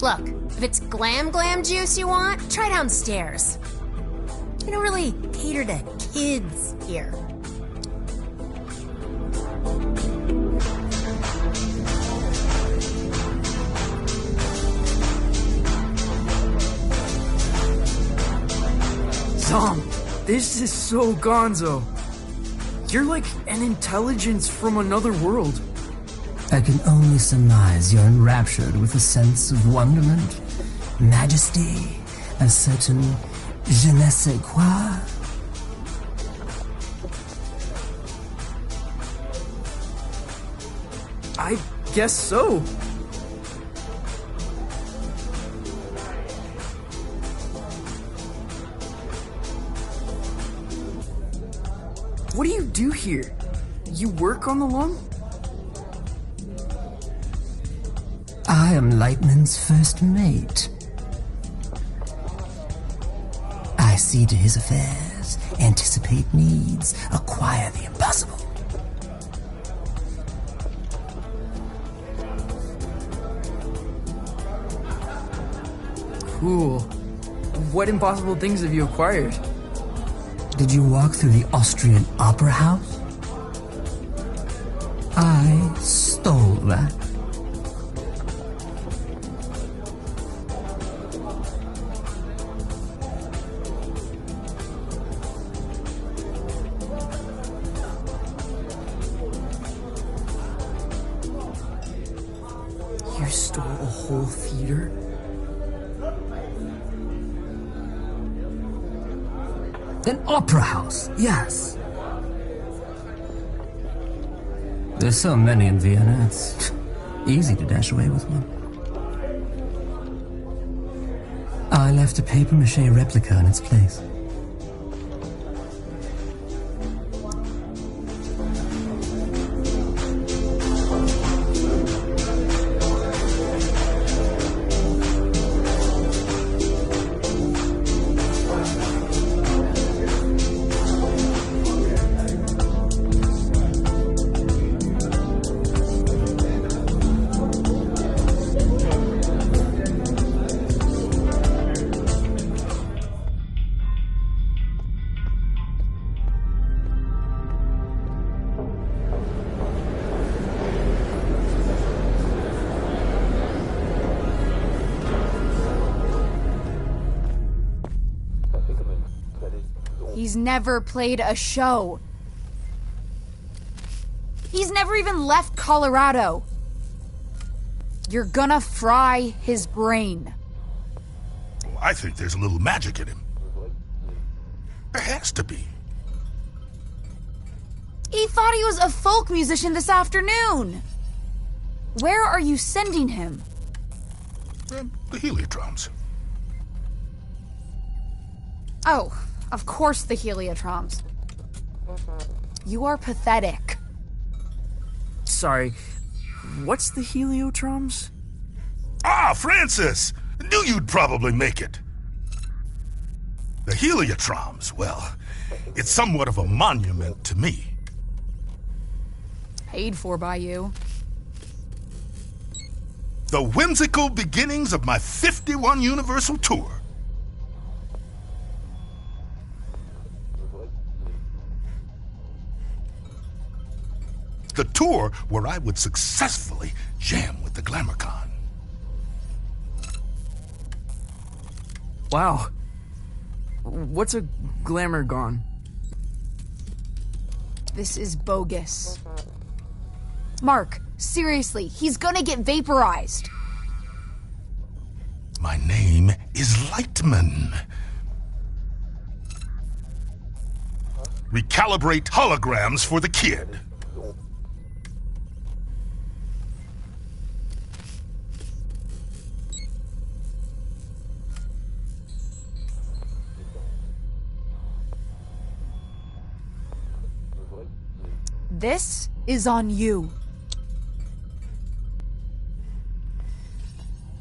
Look, if it's glam juice you want, try downstairs. We don't really cater to kids here. Tom, this is so gonzo. You're like an intelligence from another world. I can only surmise you're enraptured with a sense of wonderment, majesty, a certain je ne sais quoi. I guess so. What do you do here? You work on the lung? I am Lightman's first mate. I see to his affairs, anticipate needs, acquire the impossible. Cool. What impossible things have you acquired? Did you walk through the Austrian Opera House? I stole that. You stole a whole theater? An opera house, yes. There's so many in Vienna, it's easy to dash away with one. I left a papier-mâché replica in its place. He's never played a show. He's never even left Colorado. You're gonna fry his brain. Well, I think there's a little magic in him. There has to be. He thought he was a folk musician this afternoon. Where are you sending him? The Heliotroms. Oh, of course the Heliotroms. You are pathetic. Sorry, what's the Heliotroms? Ah, Francis! Knew you'd probably make it. The Heliotroms, well, it's somewhat of a monument to me. Paid for by you. The whimsical beginnings of my 51 Universal Tour. The tour where I would successfully jam with the GlamourCon. Wow. What's a GlamourCon? This is bogus. Mark, seriously, he's gonna get vaporized. My name is Lightman. Recalibrate holograms for the kid. This is on you.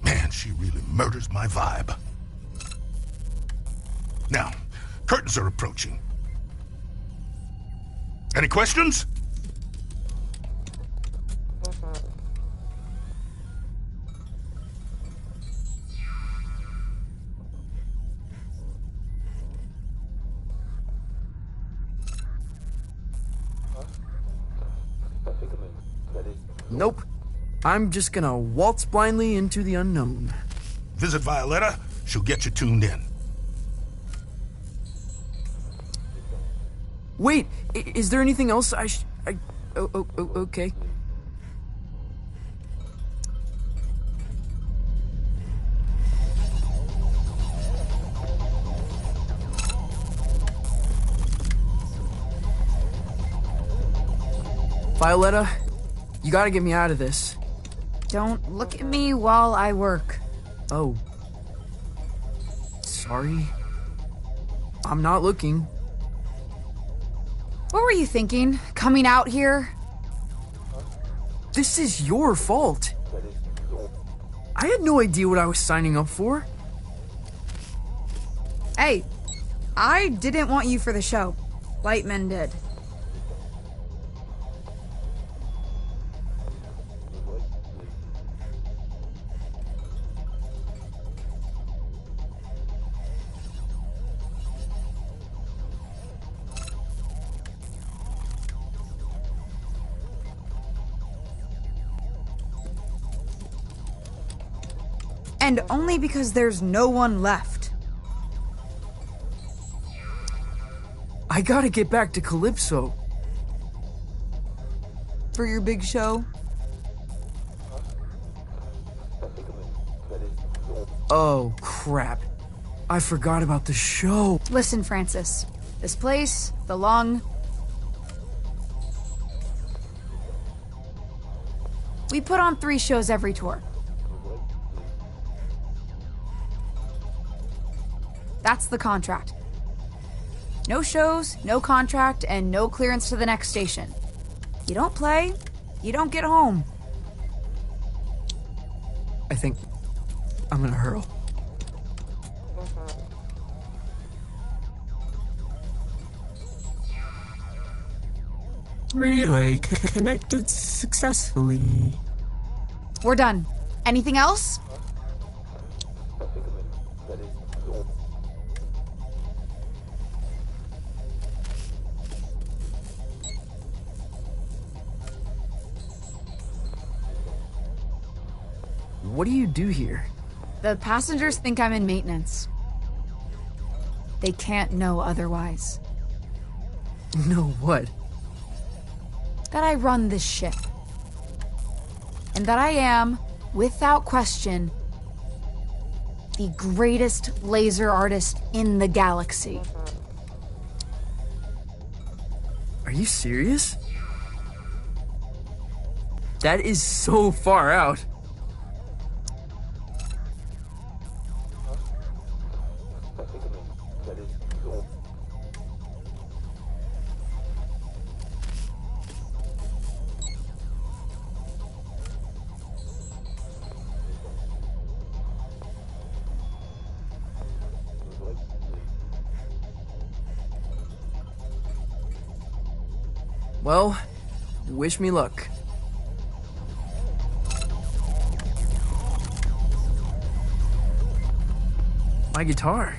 Man, she really murders my vibe. Now, curtains are approaching. Any questions? Nope. I'm just gonna waltz blindly into the unknown. Visit Violetta. She'll get you tuned in. Wait, is there anything else okay. Violetta, you gotta get me out of this. Don't look at me while I work. Oh. Sorry. I'm not looking. What were you thinking, coming out here? This is your fault. I had no idea what I was signing up for. Hey, I didn't want you for the show. Lightman did. And only because there's no one left. I gotta get back to Calypso. For your big show? Oh, crap. I forgot about the show. Listen, Francis. This place, the Lung... We put on 3 shows every tour. That's the contract. No shows, no contract, and no clearance to the next station. You don't play, you don't get home. I think I'm gonna hurl. Relay connected successfully. We're done. Anything else? What do you do here? The passengers think I'm in maintenance. They can't know otherwise. Know what? That I run this ship. And that I am, without question, the greatest laser artist in the galaxy. Are you serious? That is so far out. Well, wish me luck. My guitar.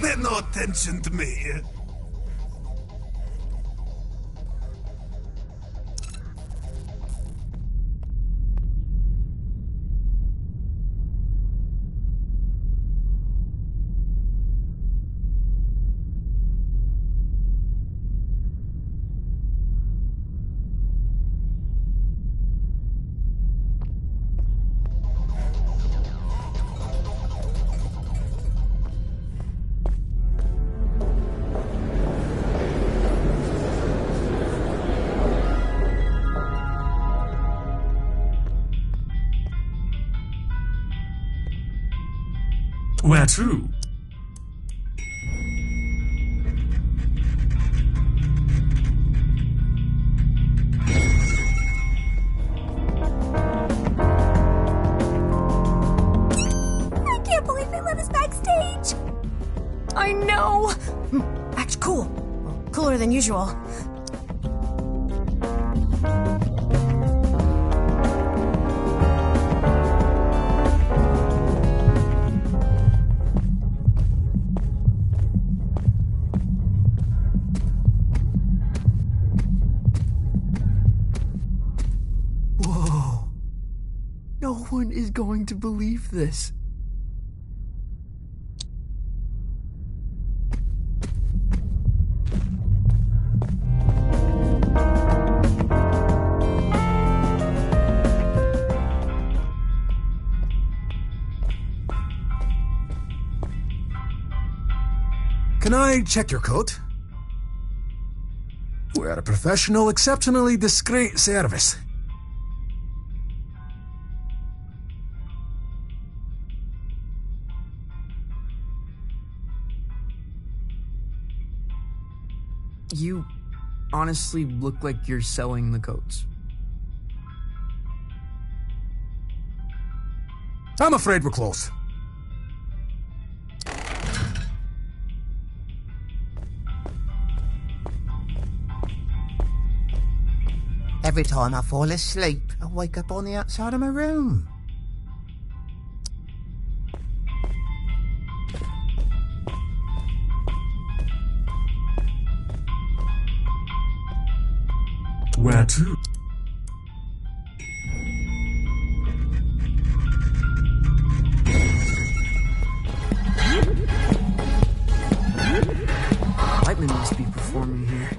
Pay no attention to me. Where to? I can't believe they let us backstage! I know! Act cool. Cooler than usual. Whoa. No one is going to believe this. Can I check your coat? We're a professional, exceptionally discreet service. You honestly look like you're selling the coats. I'm afraid we're closed. Every time I fall asleep, I wake up on the outside of my room. Where to? Lightman must be performing here.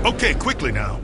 Okay, quickly now.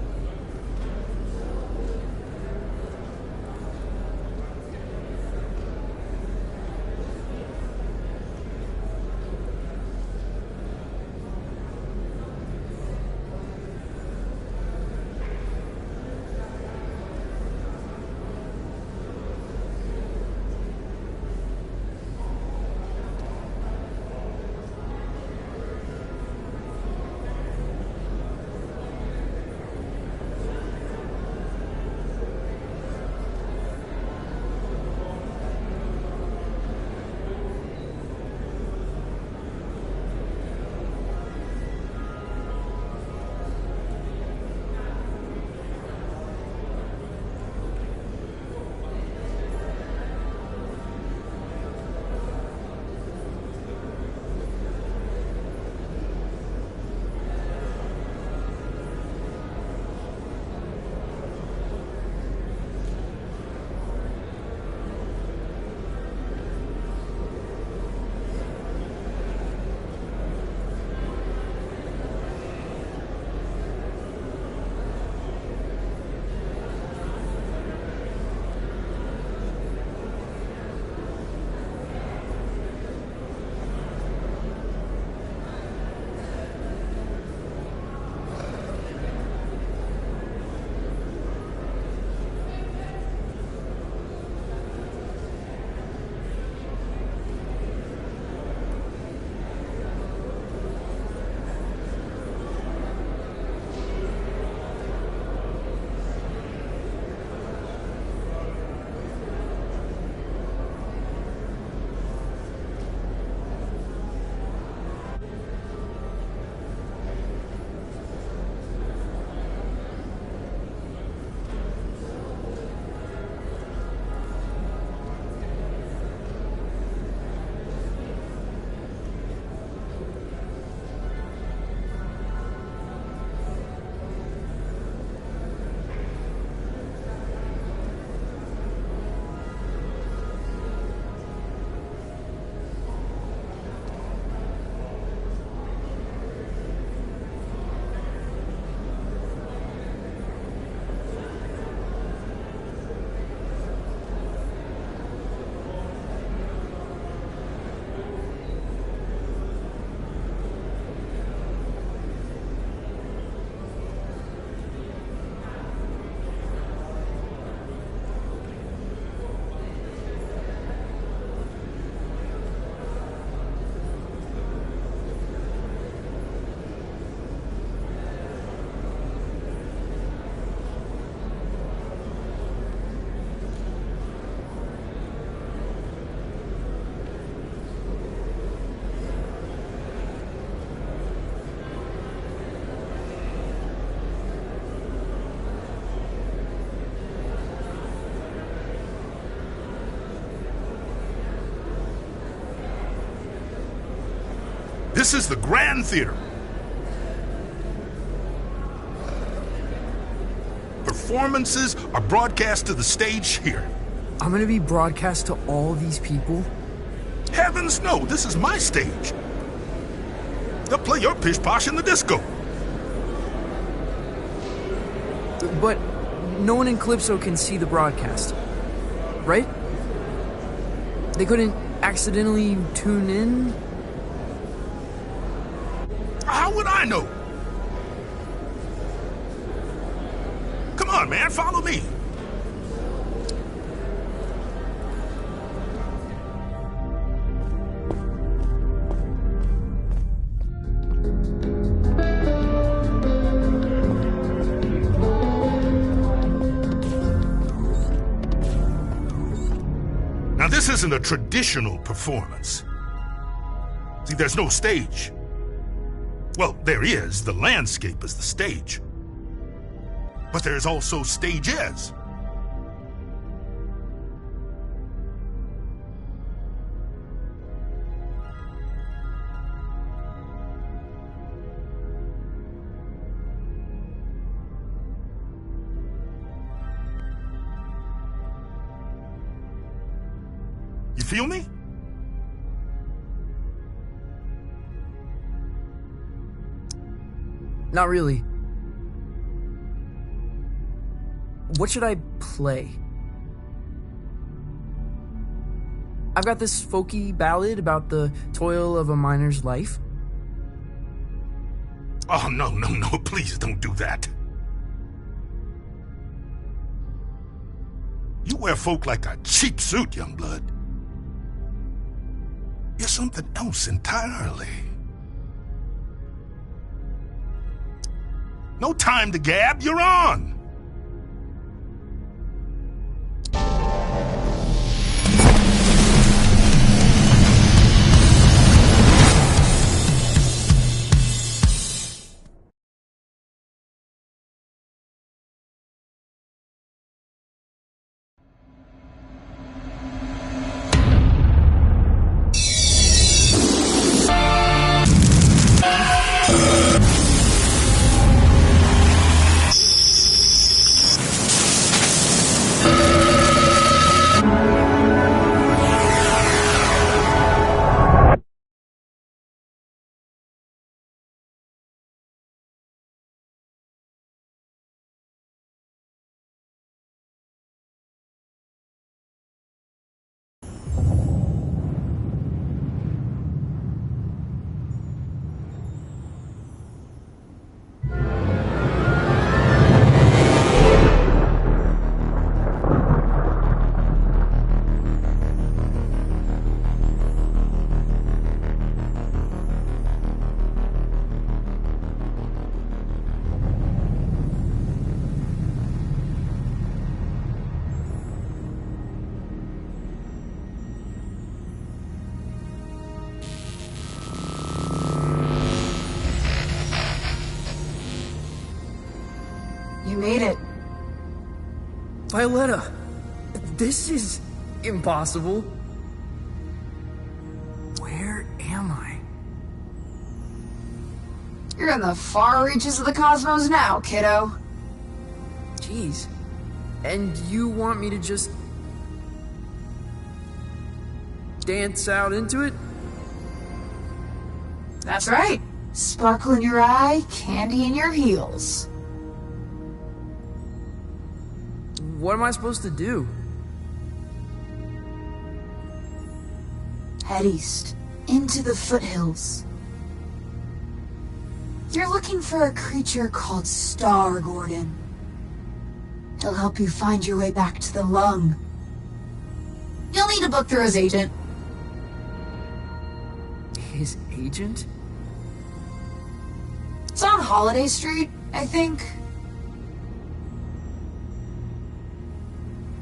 This is the Grand Theater. Performances are broadcast to the stage here. I'm gonna be broadcast to all these people? Heavens no, this is my stage. They'll play your pish posh in the disco. But no one in Calypso can see the broadcast, right? They couldn't accidentally tune in? How would I know? Come on, man, follow me. Now, this isn't a traditional performance. See, there's no stage. Well, there is. The landscape is the stage. But there's also stages. You feel me? Not really. What should I play? I've got this folky ballad about the toil of a miner's life. Oh, no, please don't do that. You wear folk like a cheap suit, Youngblood. You're something else entirely. No time to gab, you're on! You made it. Violetta, this is impossible. Where am I? You're in the far reaches of the cosmos now, kiddo. Jeez. And you want me to just dance out into it? That's right. Sparkle in your eye, candy in your heels. What am I supposed to do? Head east, into the foothills. You're looking for a creature called Star Gordon. He'll help you find your way back to the lung. You'll need a book through his agent. His agent? It's on Holiday Street, I think.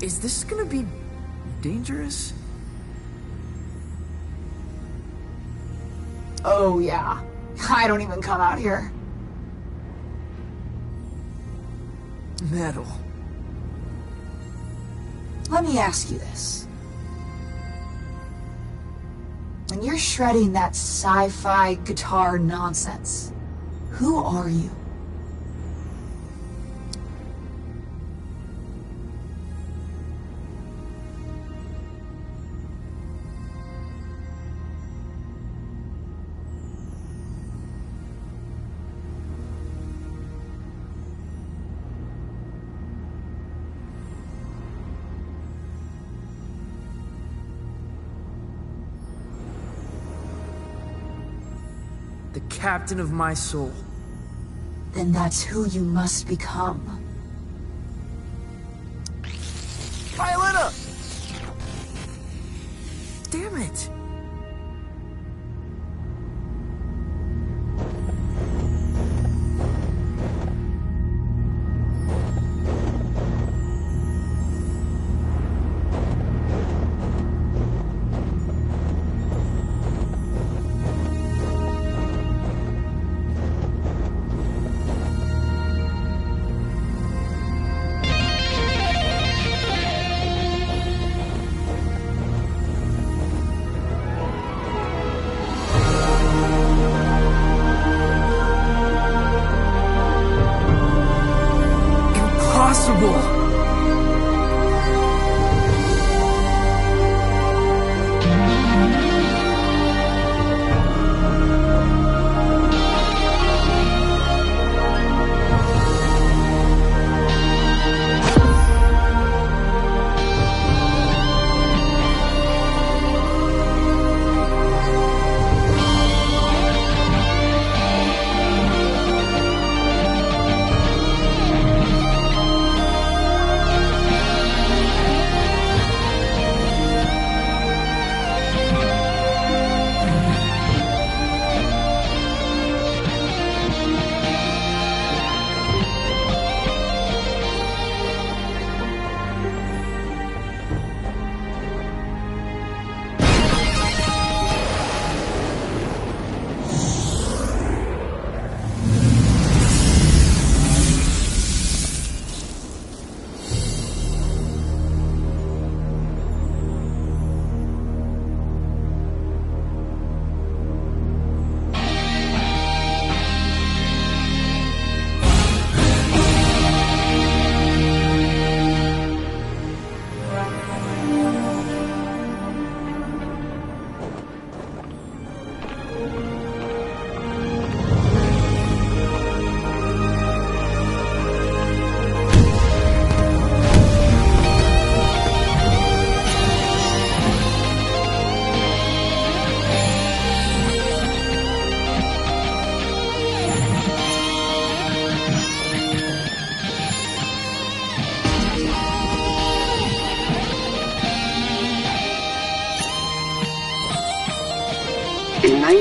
Is this gonna be dangerous? Oh yeah. I don't even come out here. Metal. Let me ask you this. When you're shredding that sci-fi guitar nonsense, who are you? The captain of my soul. Then that's who you must become. Violetta! Damn it!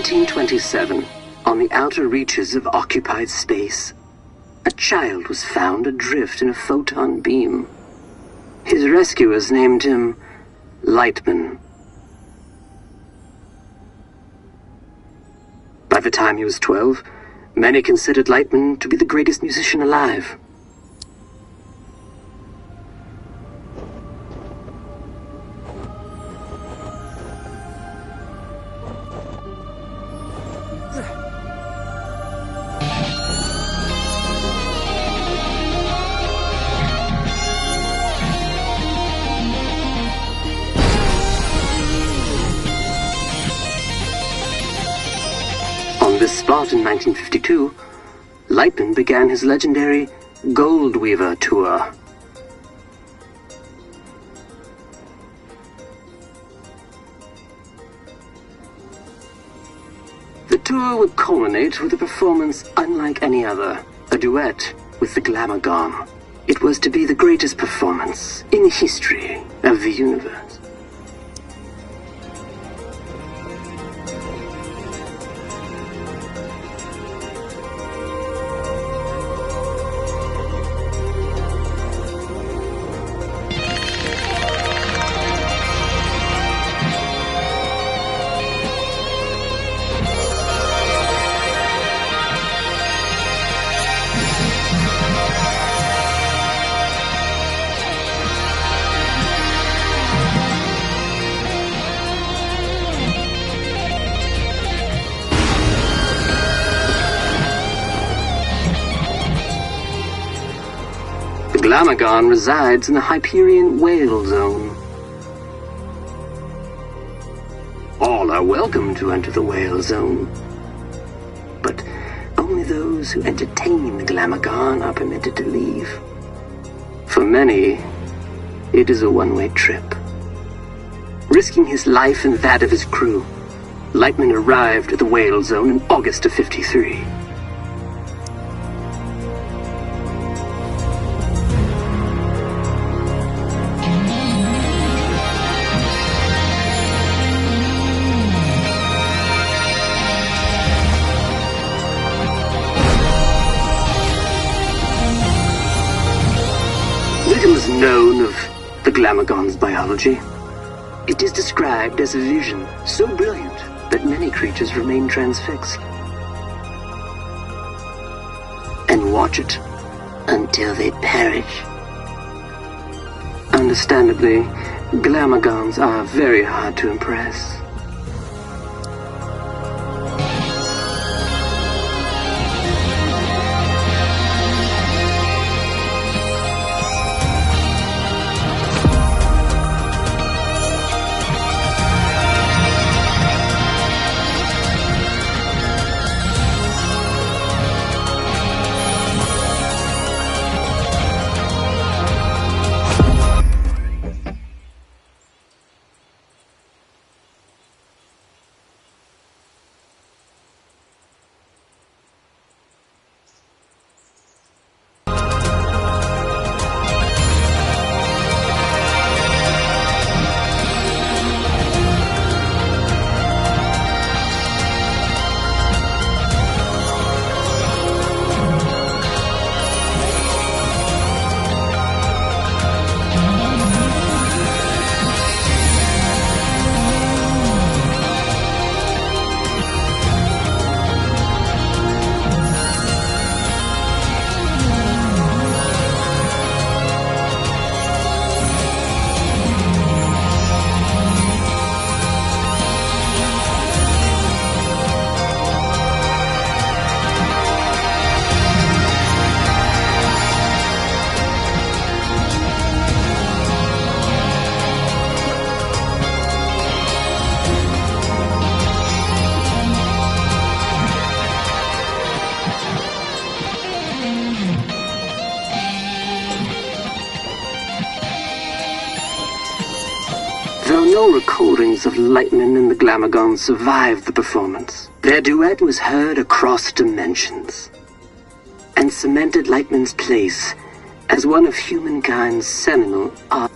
1927, on the outer reaches of occupied space, a child was found adrift in a photon beam. His rescuers named him Lightman. By the time he was 12, many considered Lightman to be the greatest musician alive. On this spot in 1952, Lightman began his legendary Goldweaver tour. The tour would culminate with a performance unlike any other, a duet with the Glamour Gone. It was to be the greatest performance in the history of the universe. Glamagon resides in the Hyperion Whale Zone. All are welcome to enter the Whale Zone, but only those who entertain the Glamagon are permitted to leave. For many, it is a one-way trip. Risking his life and that of his crew, Lightman arrived at the Whale Zone in August of '53. Little is known of the Glamagon's biology. It is described as a vision so brilliant that many creatures remain transfixed and watch it until they perish. Understandably, Glamagons are very hard to impress. Though no recordings of Lightman and the Glamagon survived the performance, their duet was heard across dimensions and cemented Lightman's place as one of humankind's seminal art.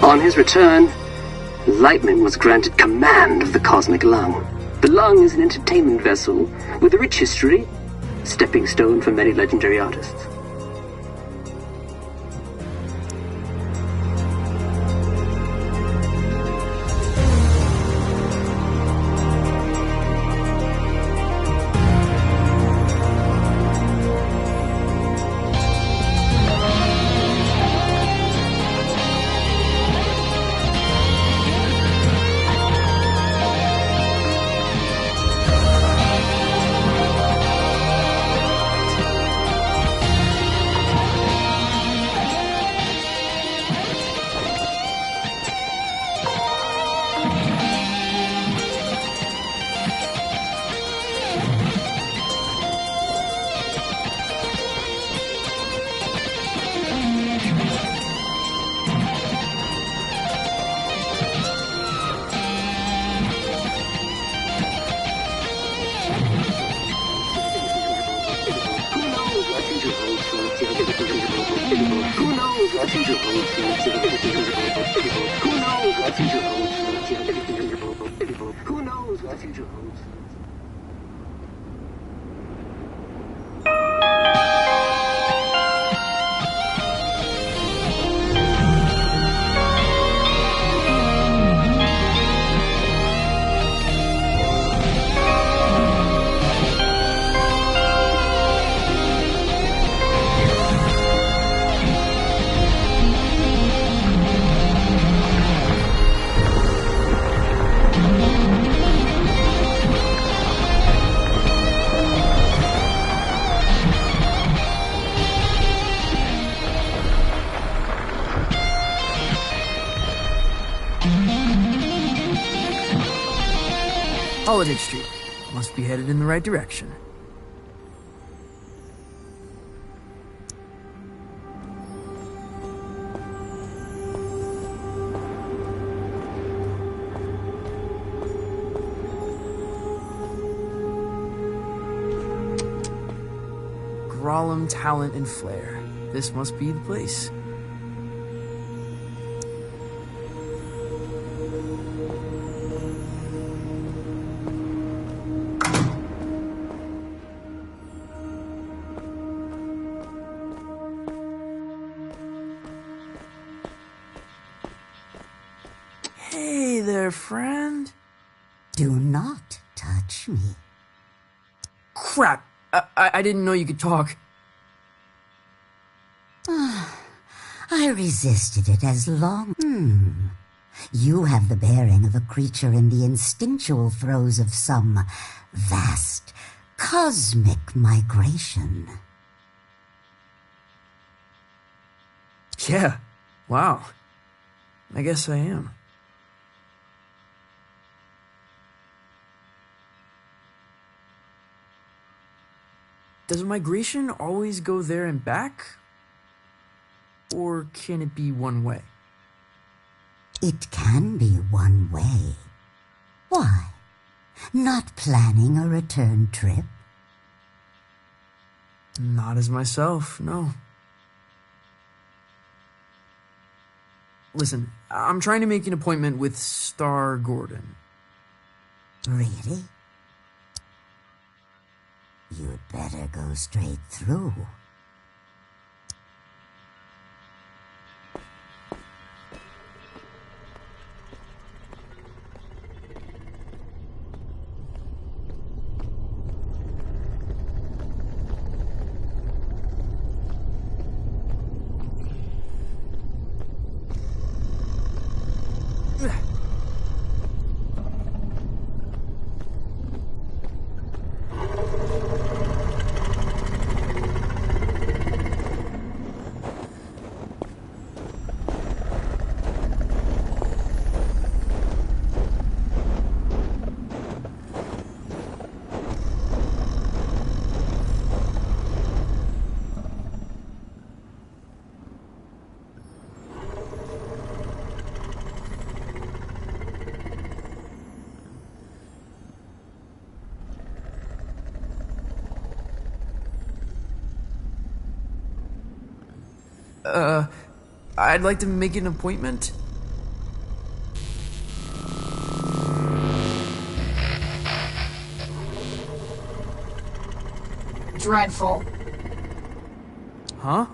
On his return, Lightman was granted command of the Cosmic Lung. The Lung is an entertainment vessel with a rich history, stepping stone for many legendary artists. Holiday Street. Must be headed in the right direction. Grolem, Talent, and Flair. This must be the place. Hey there, friend. Do not touch me. Crap! I didn't know you could talk. I resisted it as long. You have the bearing of a creature in the instinctual throes of some vast cosmic migration. Yeah. Wow. I guess I am. Does migration always go there and back? Or can it be one way? It can be one way. Why? Not planning a return trip? Not as myself, no. Listen, I'm trying to make an appointment with Star Gordon. Really? You'd better go straight through. I'd like to make an appointment. dreadful. Huh?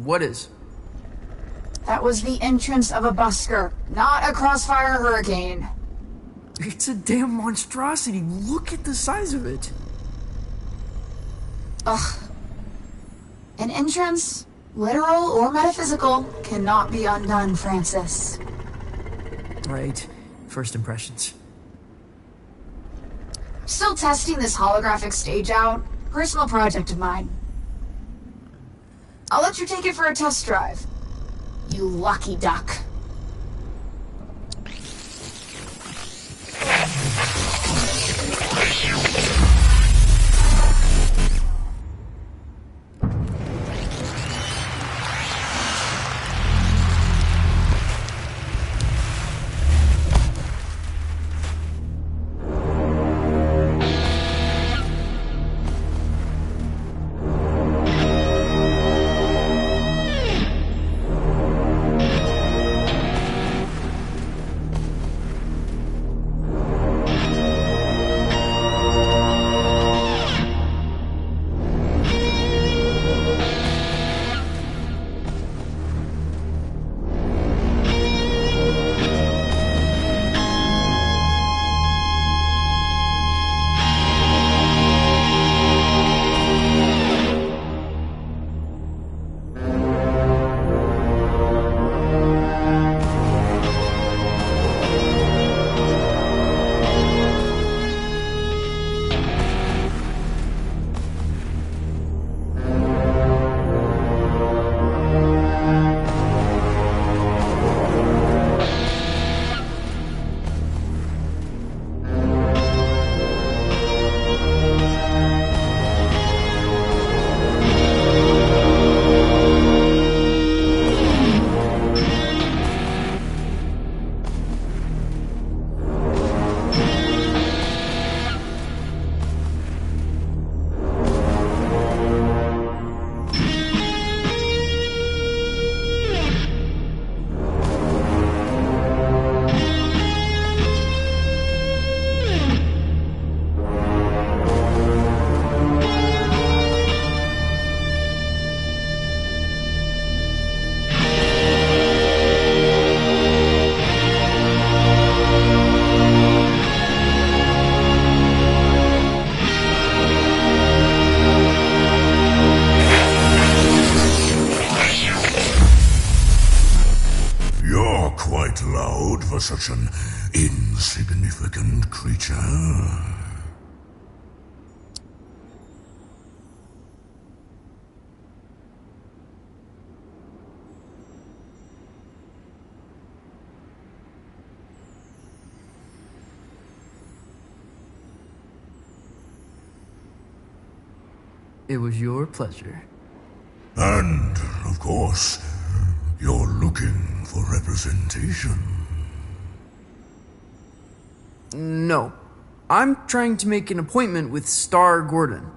What is? That was the entrance of a busker, not a crossfire hurricane. It's a damn monstrosity. Look at the size of it. Ugh. An entrance, literal or metaphysical, cannot be undone, Francis. Right. First impressions. Still testing this holographic stage out. Personal project of mine. I'll let you take it for a test drive. You lucky duck. For such an insignificant creature. It was your pleasure. And, of course, you're looking for representation. No. I'm trying to make an appointment with Star Gordon.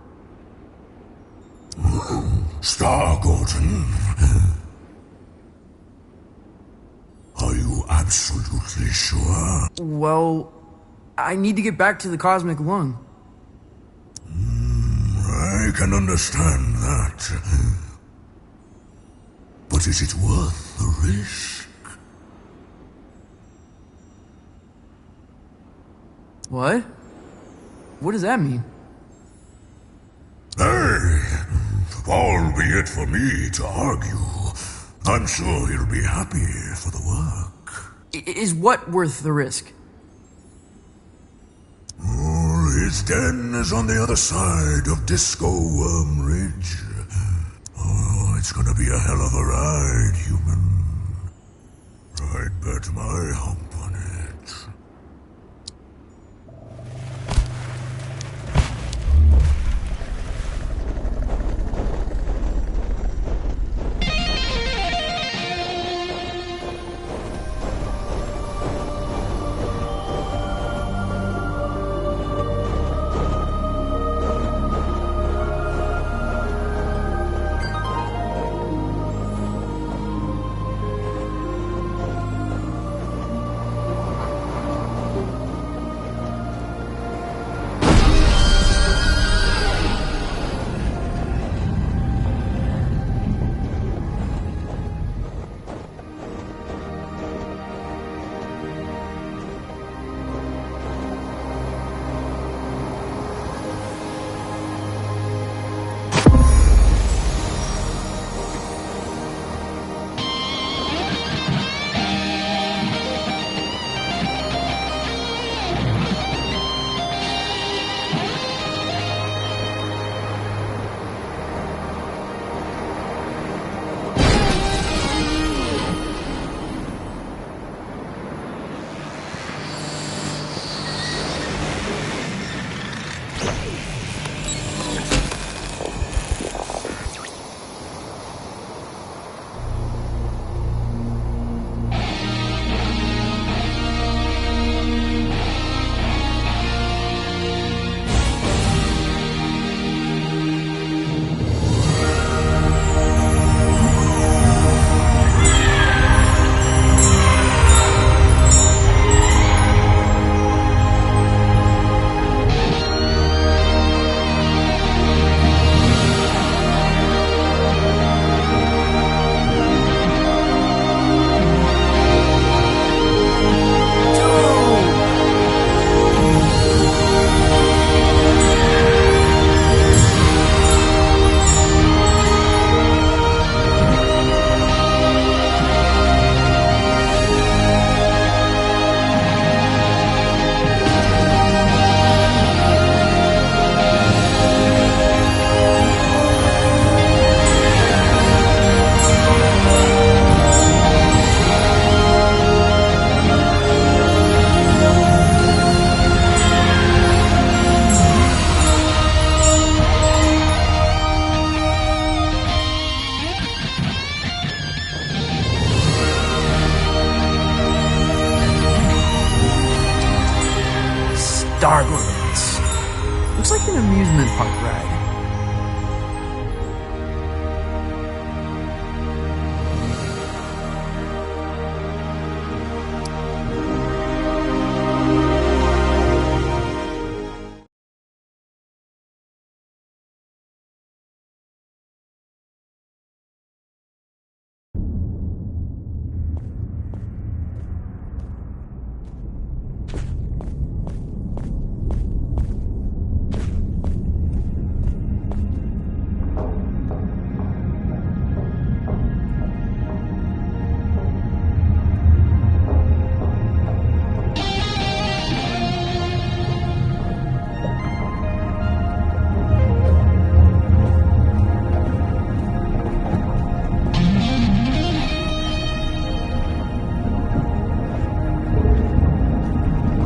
Star Gordon? Are you absolutely sure? Well, I need to get back to the Cosmic Lung. I can understand that. But is it worth the risk? What? What does that mean? Hey, albeit for me to argue, I'm sure he'll be happy for the work. Is what worth the risk? His den is on the other side of Disco Worm Ridge. Oh, it's gonna be a hell of a ride, human. I'd bet my hump on it. Star Gordons. Looks like an amusement park ride.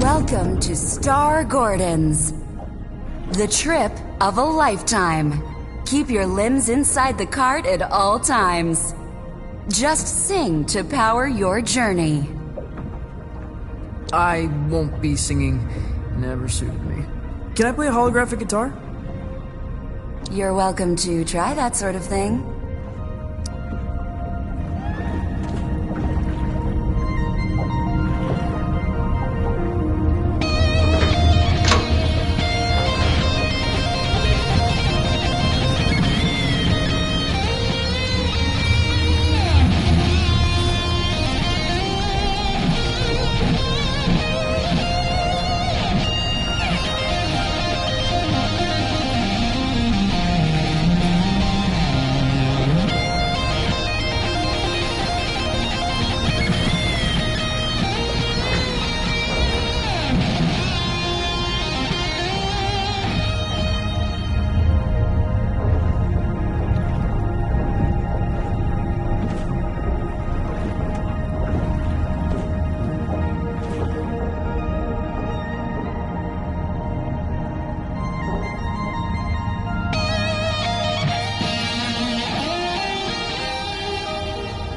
Welcome to Star Gordons, the trip of a lifetime. Keep your limbs inside the cart at all times. Just sing to power your journey. I won't be singing. Never suited me. Can I play a holographic guitar? You're welcome to try that sort of thing.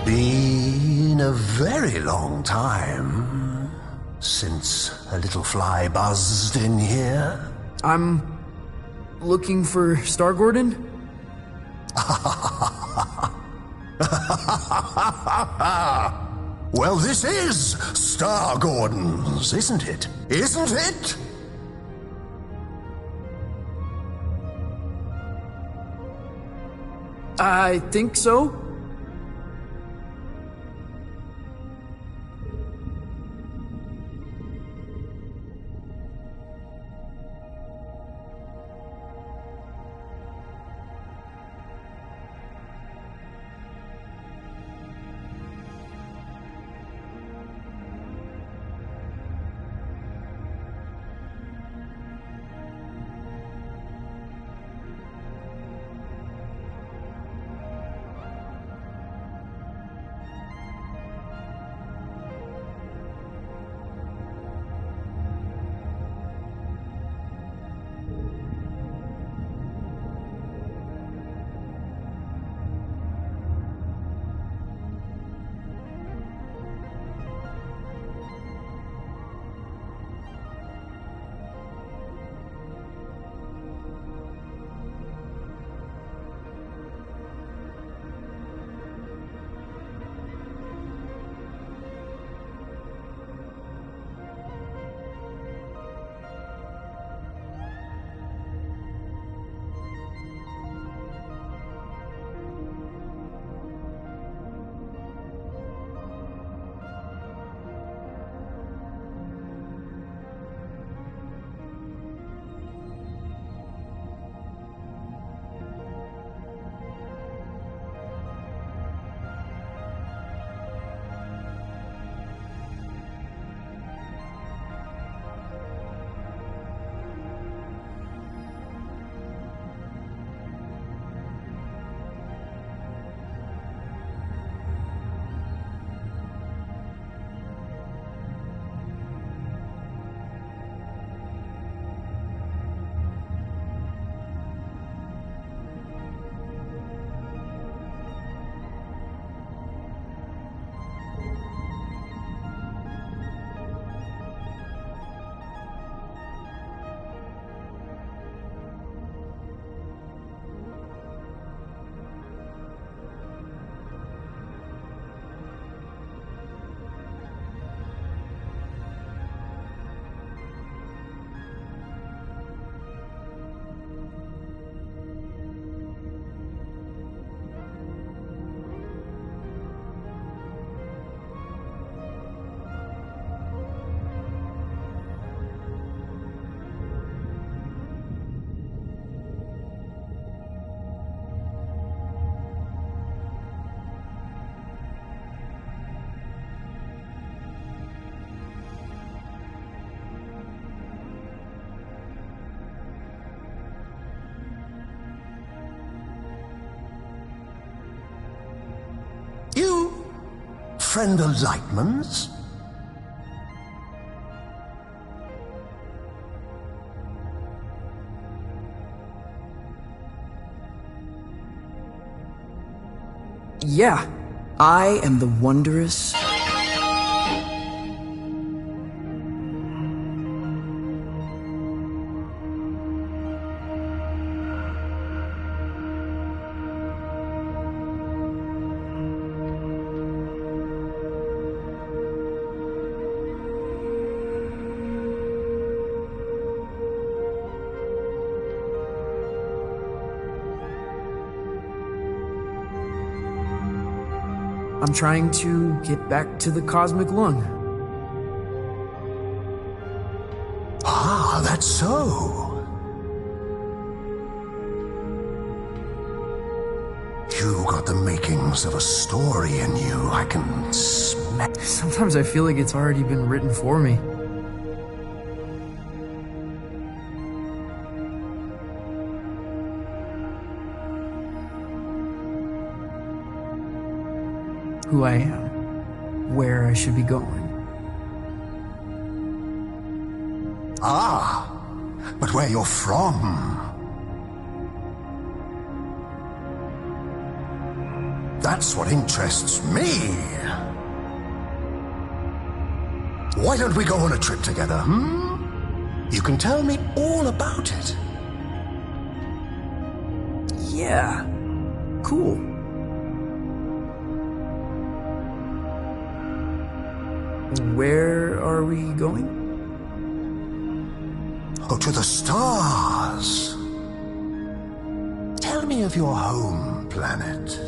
Been a very long time since a little fly buzzed in here. I'm looking for Star Gordon. Well, this is Star Gordon's, isn't it? Isn't it? I think so. friend of Lightman's? Yeah, I am the wondrous... I'm trying to get back to the cosmic lung. Ah, that's so. You got the makings of a story in you. I can smell. Sometimes I feel like it's already been written for me. Who I am, where I should be going. Ah, but where you're from. That's what interests me. Why don't we go on a trip together, You can tell me all about it. Yeah, cool. Where are we going? Oh, to the stars. Tell me of your home planet.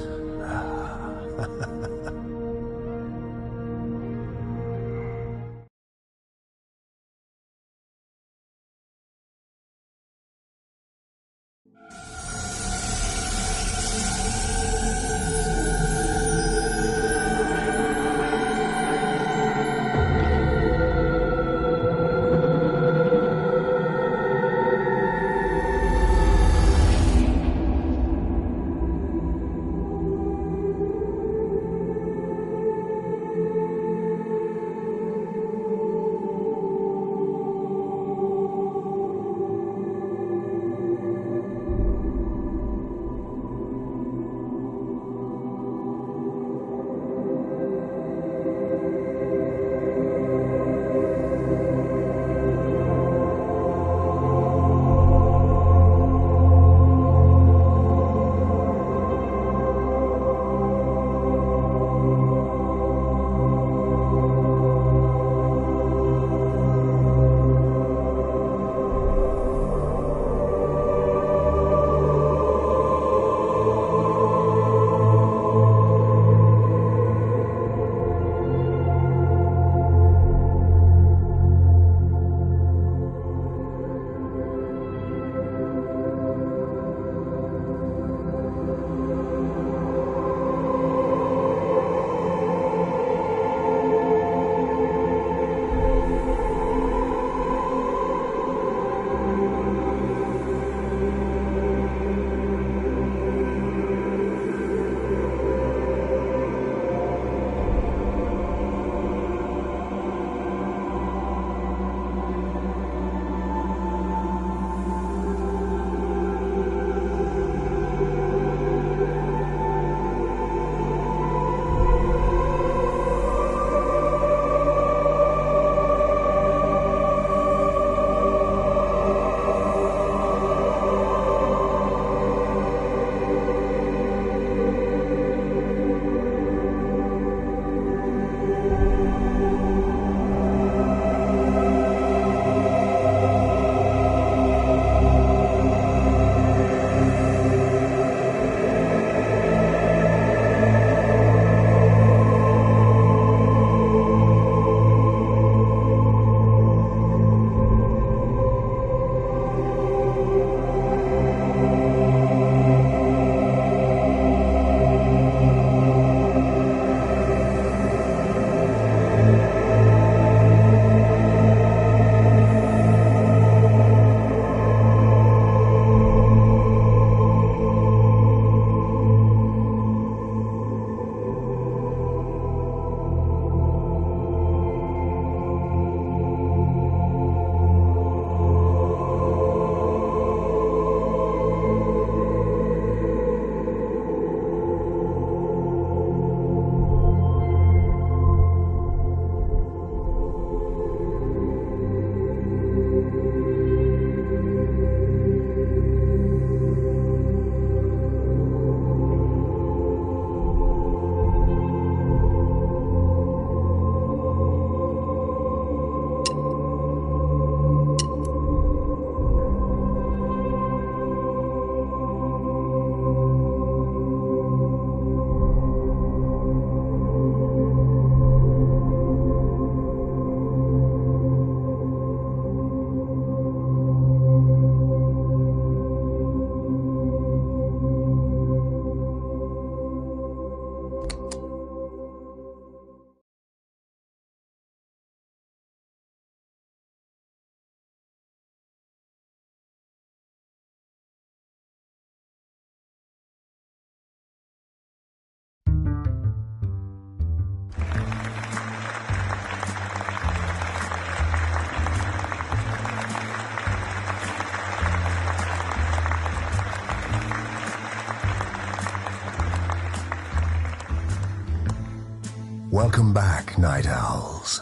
Welcome back, Night Owls.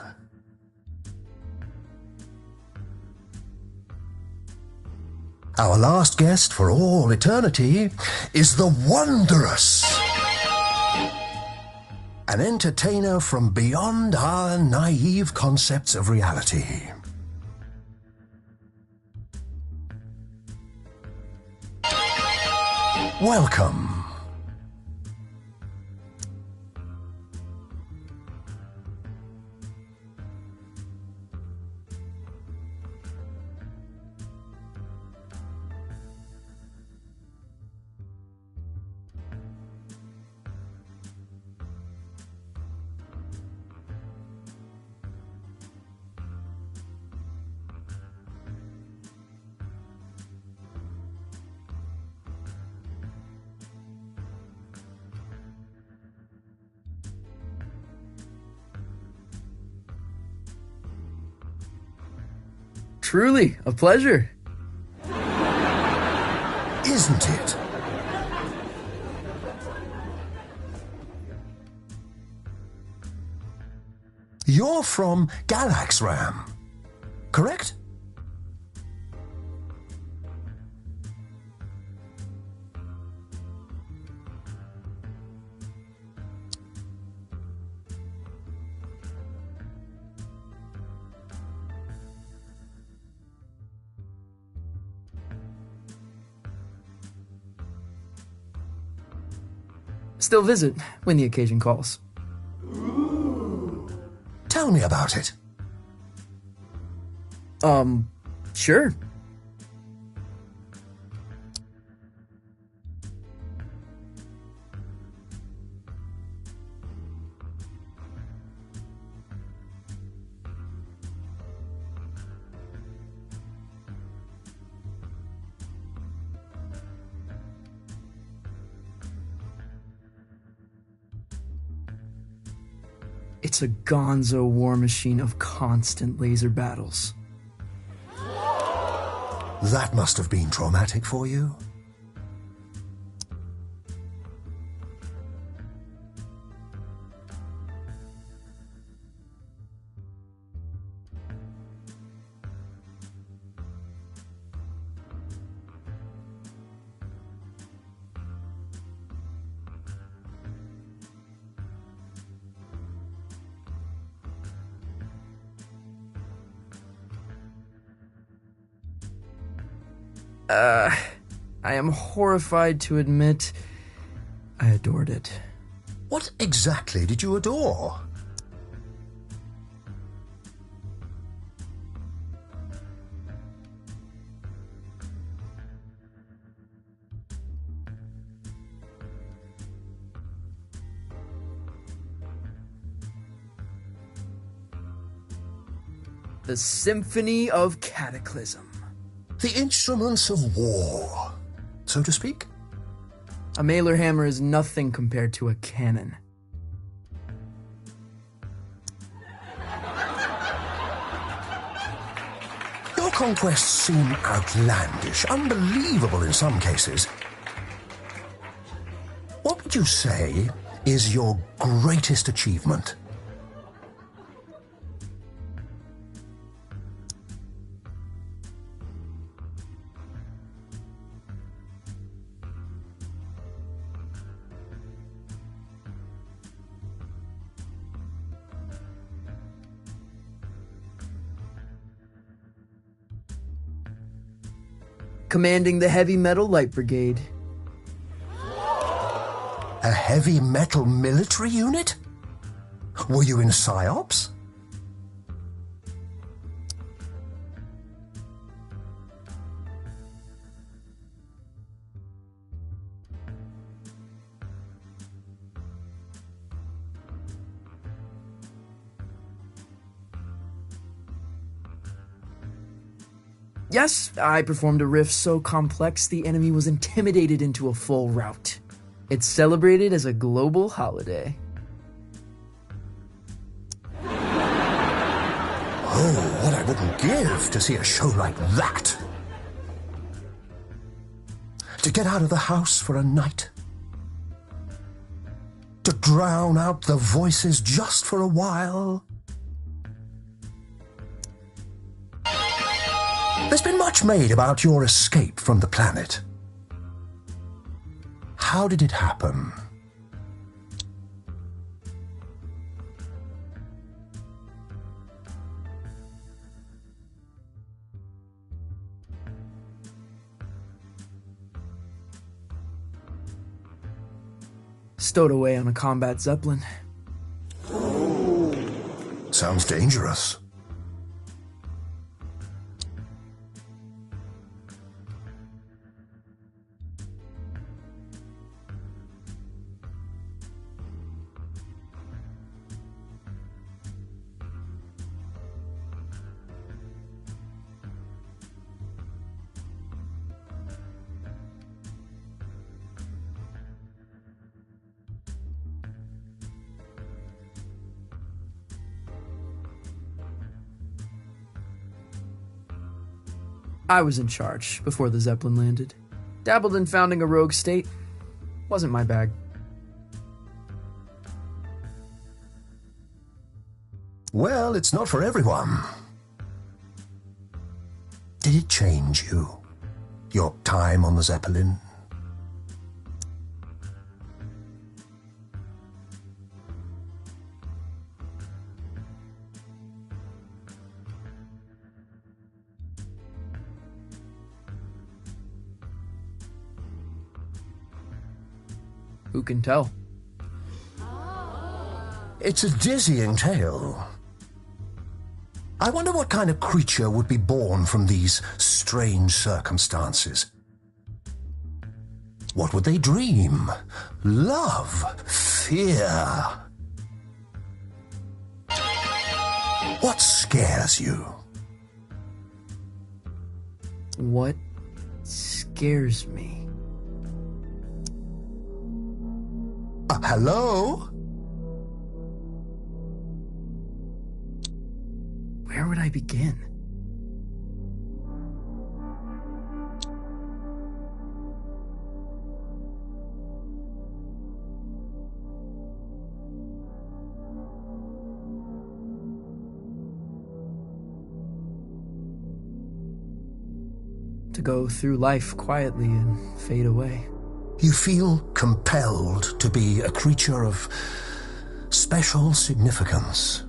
Our last guest for all eternity is the Wondrous. An entertainer from beyond our naive concepts of reality. Welcome. Truly, a pleasure. Isn't it? You're from Galaxram, correct? Still visit when the occasion calls. Tell me about it. Sure. It's a gonzo war machine of constant laser battles. That must have been traumatic for you. I am horrified to admit I adored it. What exactly did you adore? The Symphony of Cataclysm. The instruments of war, so to speak? A Mailer hammer is nothing compared to a cannon. Your conquests seem outlandish, unbelievable in some cases. What would you say is your greatest achievement? Commanding the Heavy Metal Light Brigade. A heavy metal military unit? Were you in PsyOps? Yes, I performed a riff so complex the enemy was intimidated into a full rout. It's celebrated as a global holiday. Oh, what I wouldn't give to see a show like that. To get out of the house for a night. To drown out the voices just for a while? There's been much made about your escape from the planet. How did it happen? Stowed away on a combat zeppelin. Sounds dangerous. I was in charge before the Zeppelin landed. Dabbled in founding a rogue state. Wasn't my bag. Well, it's not for everyone. Did it change you? Your time on the Zeppelin? Who can tell? It's a dizzying tale. I wonder what kind of creature would be born from these strange circumstances. What would they dream? Love? Fear? What scares you? What scares me? Hello? Where would I begin? To go through life quietly and fade away. You feel compelled to be a creature of special significance.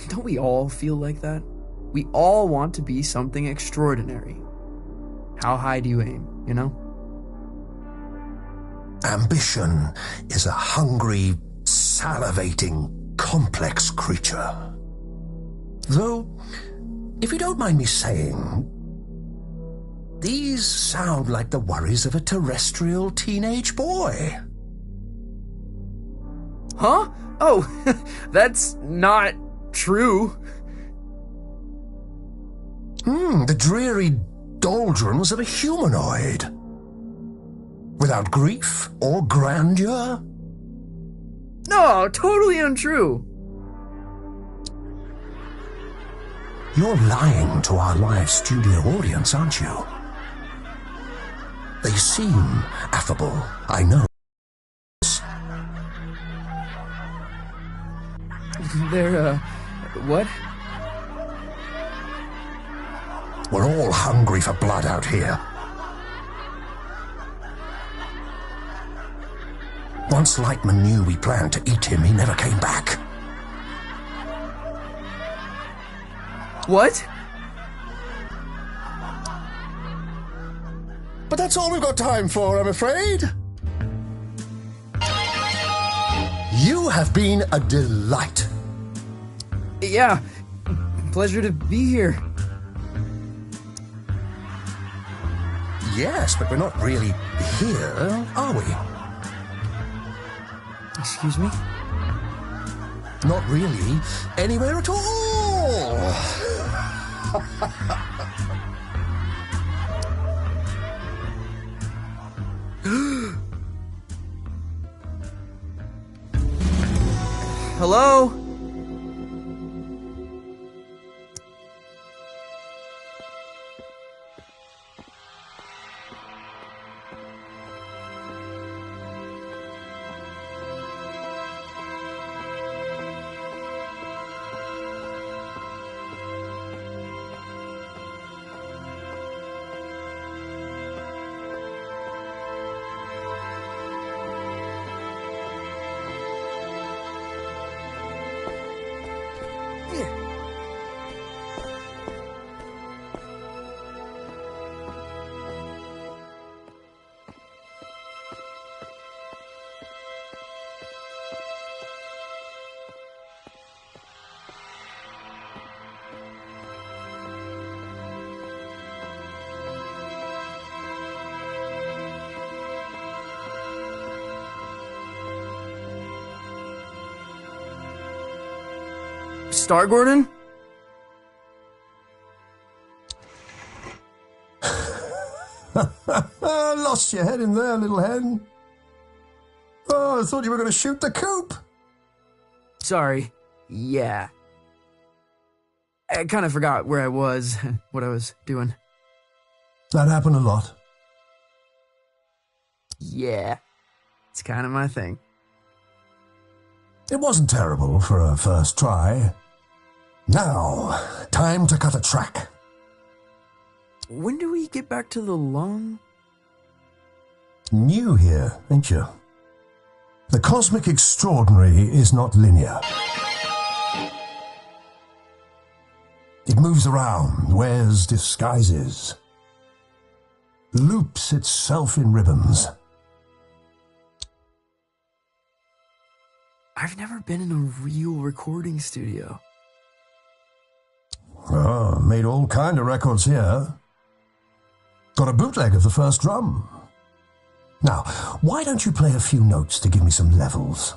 Don't we all feel like that? We all want to be something extraordinary. How high do you aim, you know? Ambition is a hungry, salivating, complex creature. Though, if you don't mind me saying, these sound like the worries of a terrestrial teenage boy. Huh? Oh, that's not true. The dreary doldrums of a humanoid. Without grief or grandeur? No, totally untrue. You're lying to our live studio audience, aren't you? They seem affable, I know. They're, what? We're all hungry for blood out here. Once Lightman knew we planned to eat him, he never came back. What? But that's all we've got time for, I'm afraid. You have been a delight. Yeah, pleasure to be here. Yes, but we're not really here, are we? Excuse me? Not really anywhere at all. Hello? Star Gordon? Lost your head in there, little hen. Oh, I thought you were going to shoot the coop. Sorry. Yeah. I kind of forgot where I was, what I was doing. That happened a lot. Yeah. It's kind of my thing. It wasn't terrible for a first try. Now, time to cut a track. When do we get back to the long? New here, ain't you? The cosmic extraordinary is not linear. It moves around, wears disguises, loops itself in ribbons. I've never been in a real recording studio. Oh, made all kind of records here. Got a bootleg of the first drum. Now, why don't you play a few notes to give me some levels?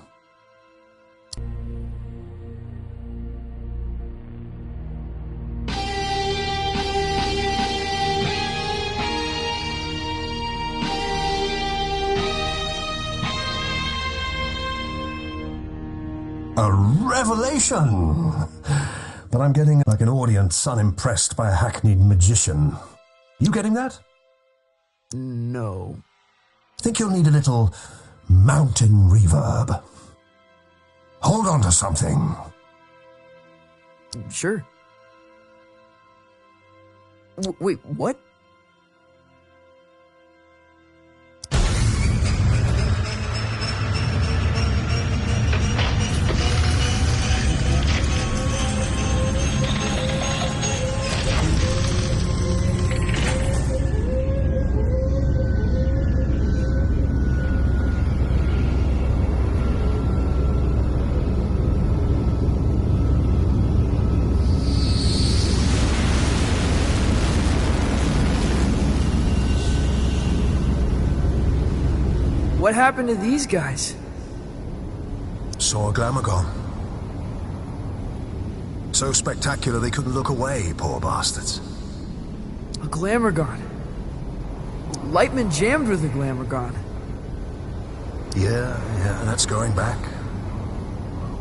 A revelation! But I'm getting like an audience unimpressed by a hackneyed magician. You getting that? No. Think you'll need a little mountain reverb. Hold on to something. Sure. Wait, what? What happened to these guys? Saw a Glamorgon. So spectacular they couldn't look away, poor bastards. A Glamorgon. Lightman jammed with a Glamorgon. Yeah, that's going back.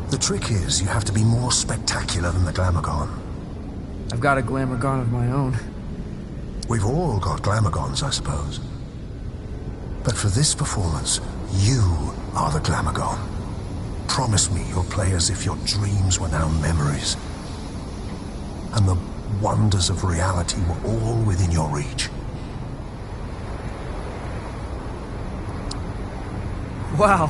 The trick is you have to be more spectacular than the Glamorgon. I've got a Glamorgon of my own. We've all got Glamorgons, I suppose. But for this performance, you are the Glamorgon. Promise me you'll play as if your dreams were now memories. And the wonders of reality were all within your reach. Wow.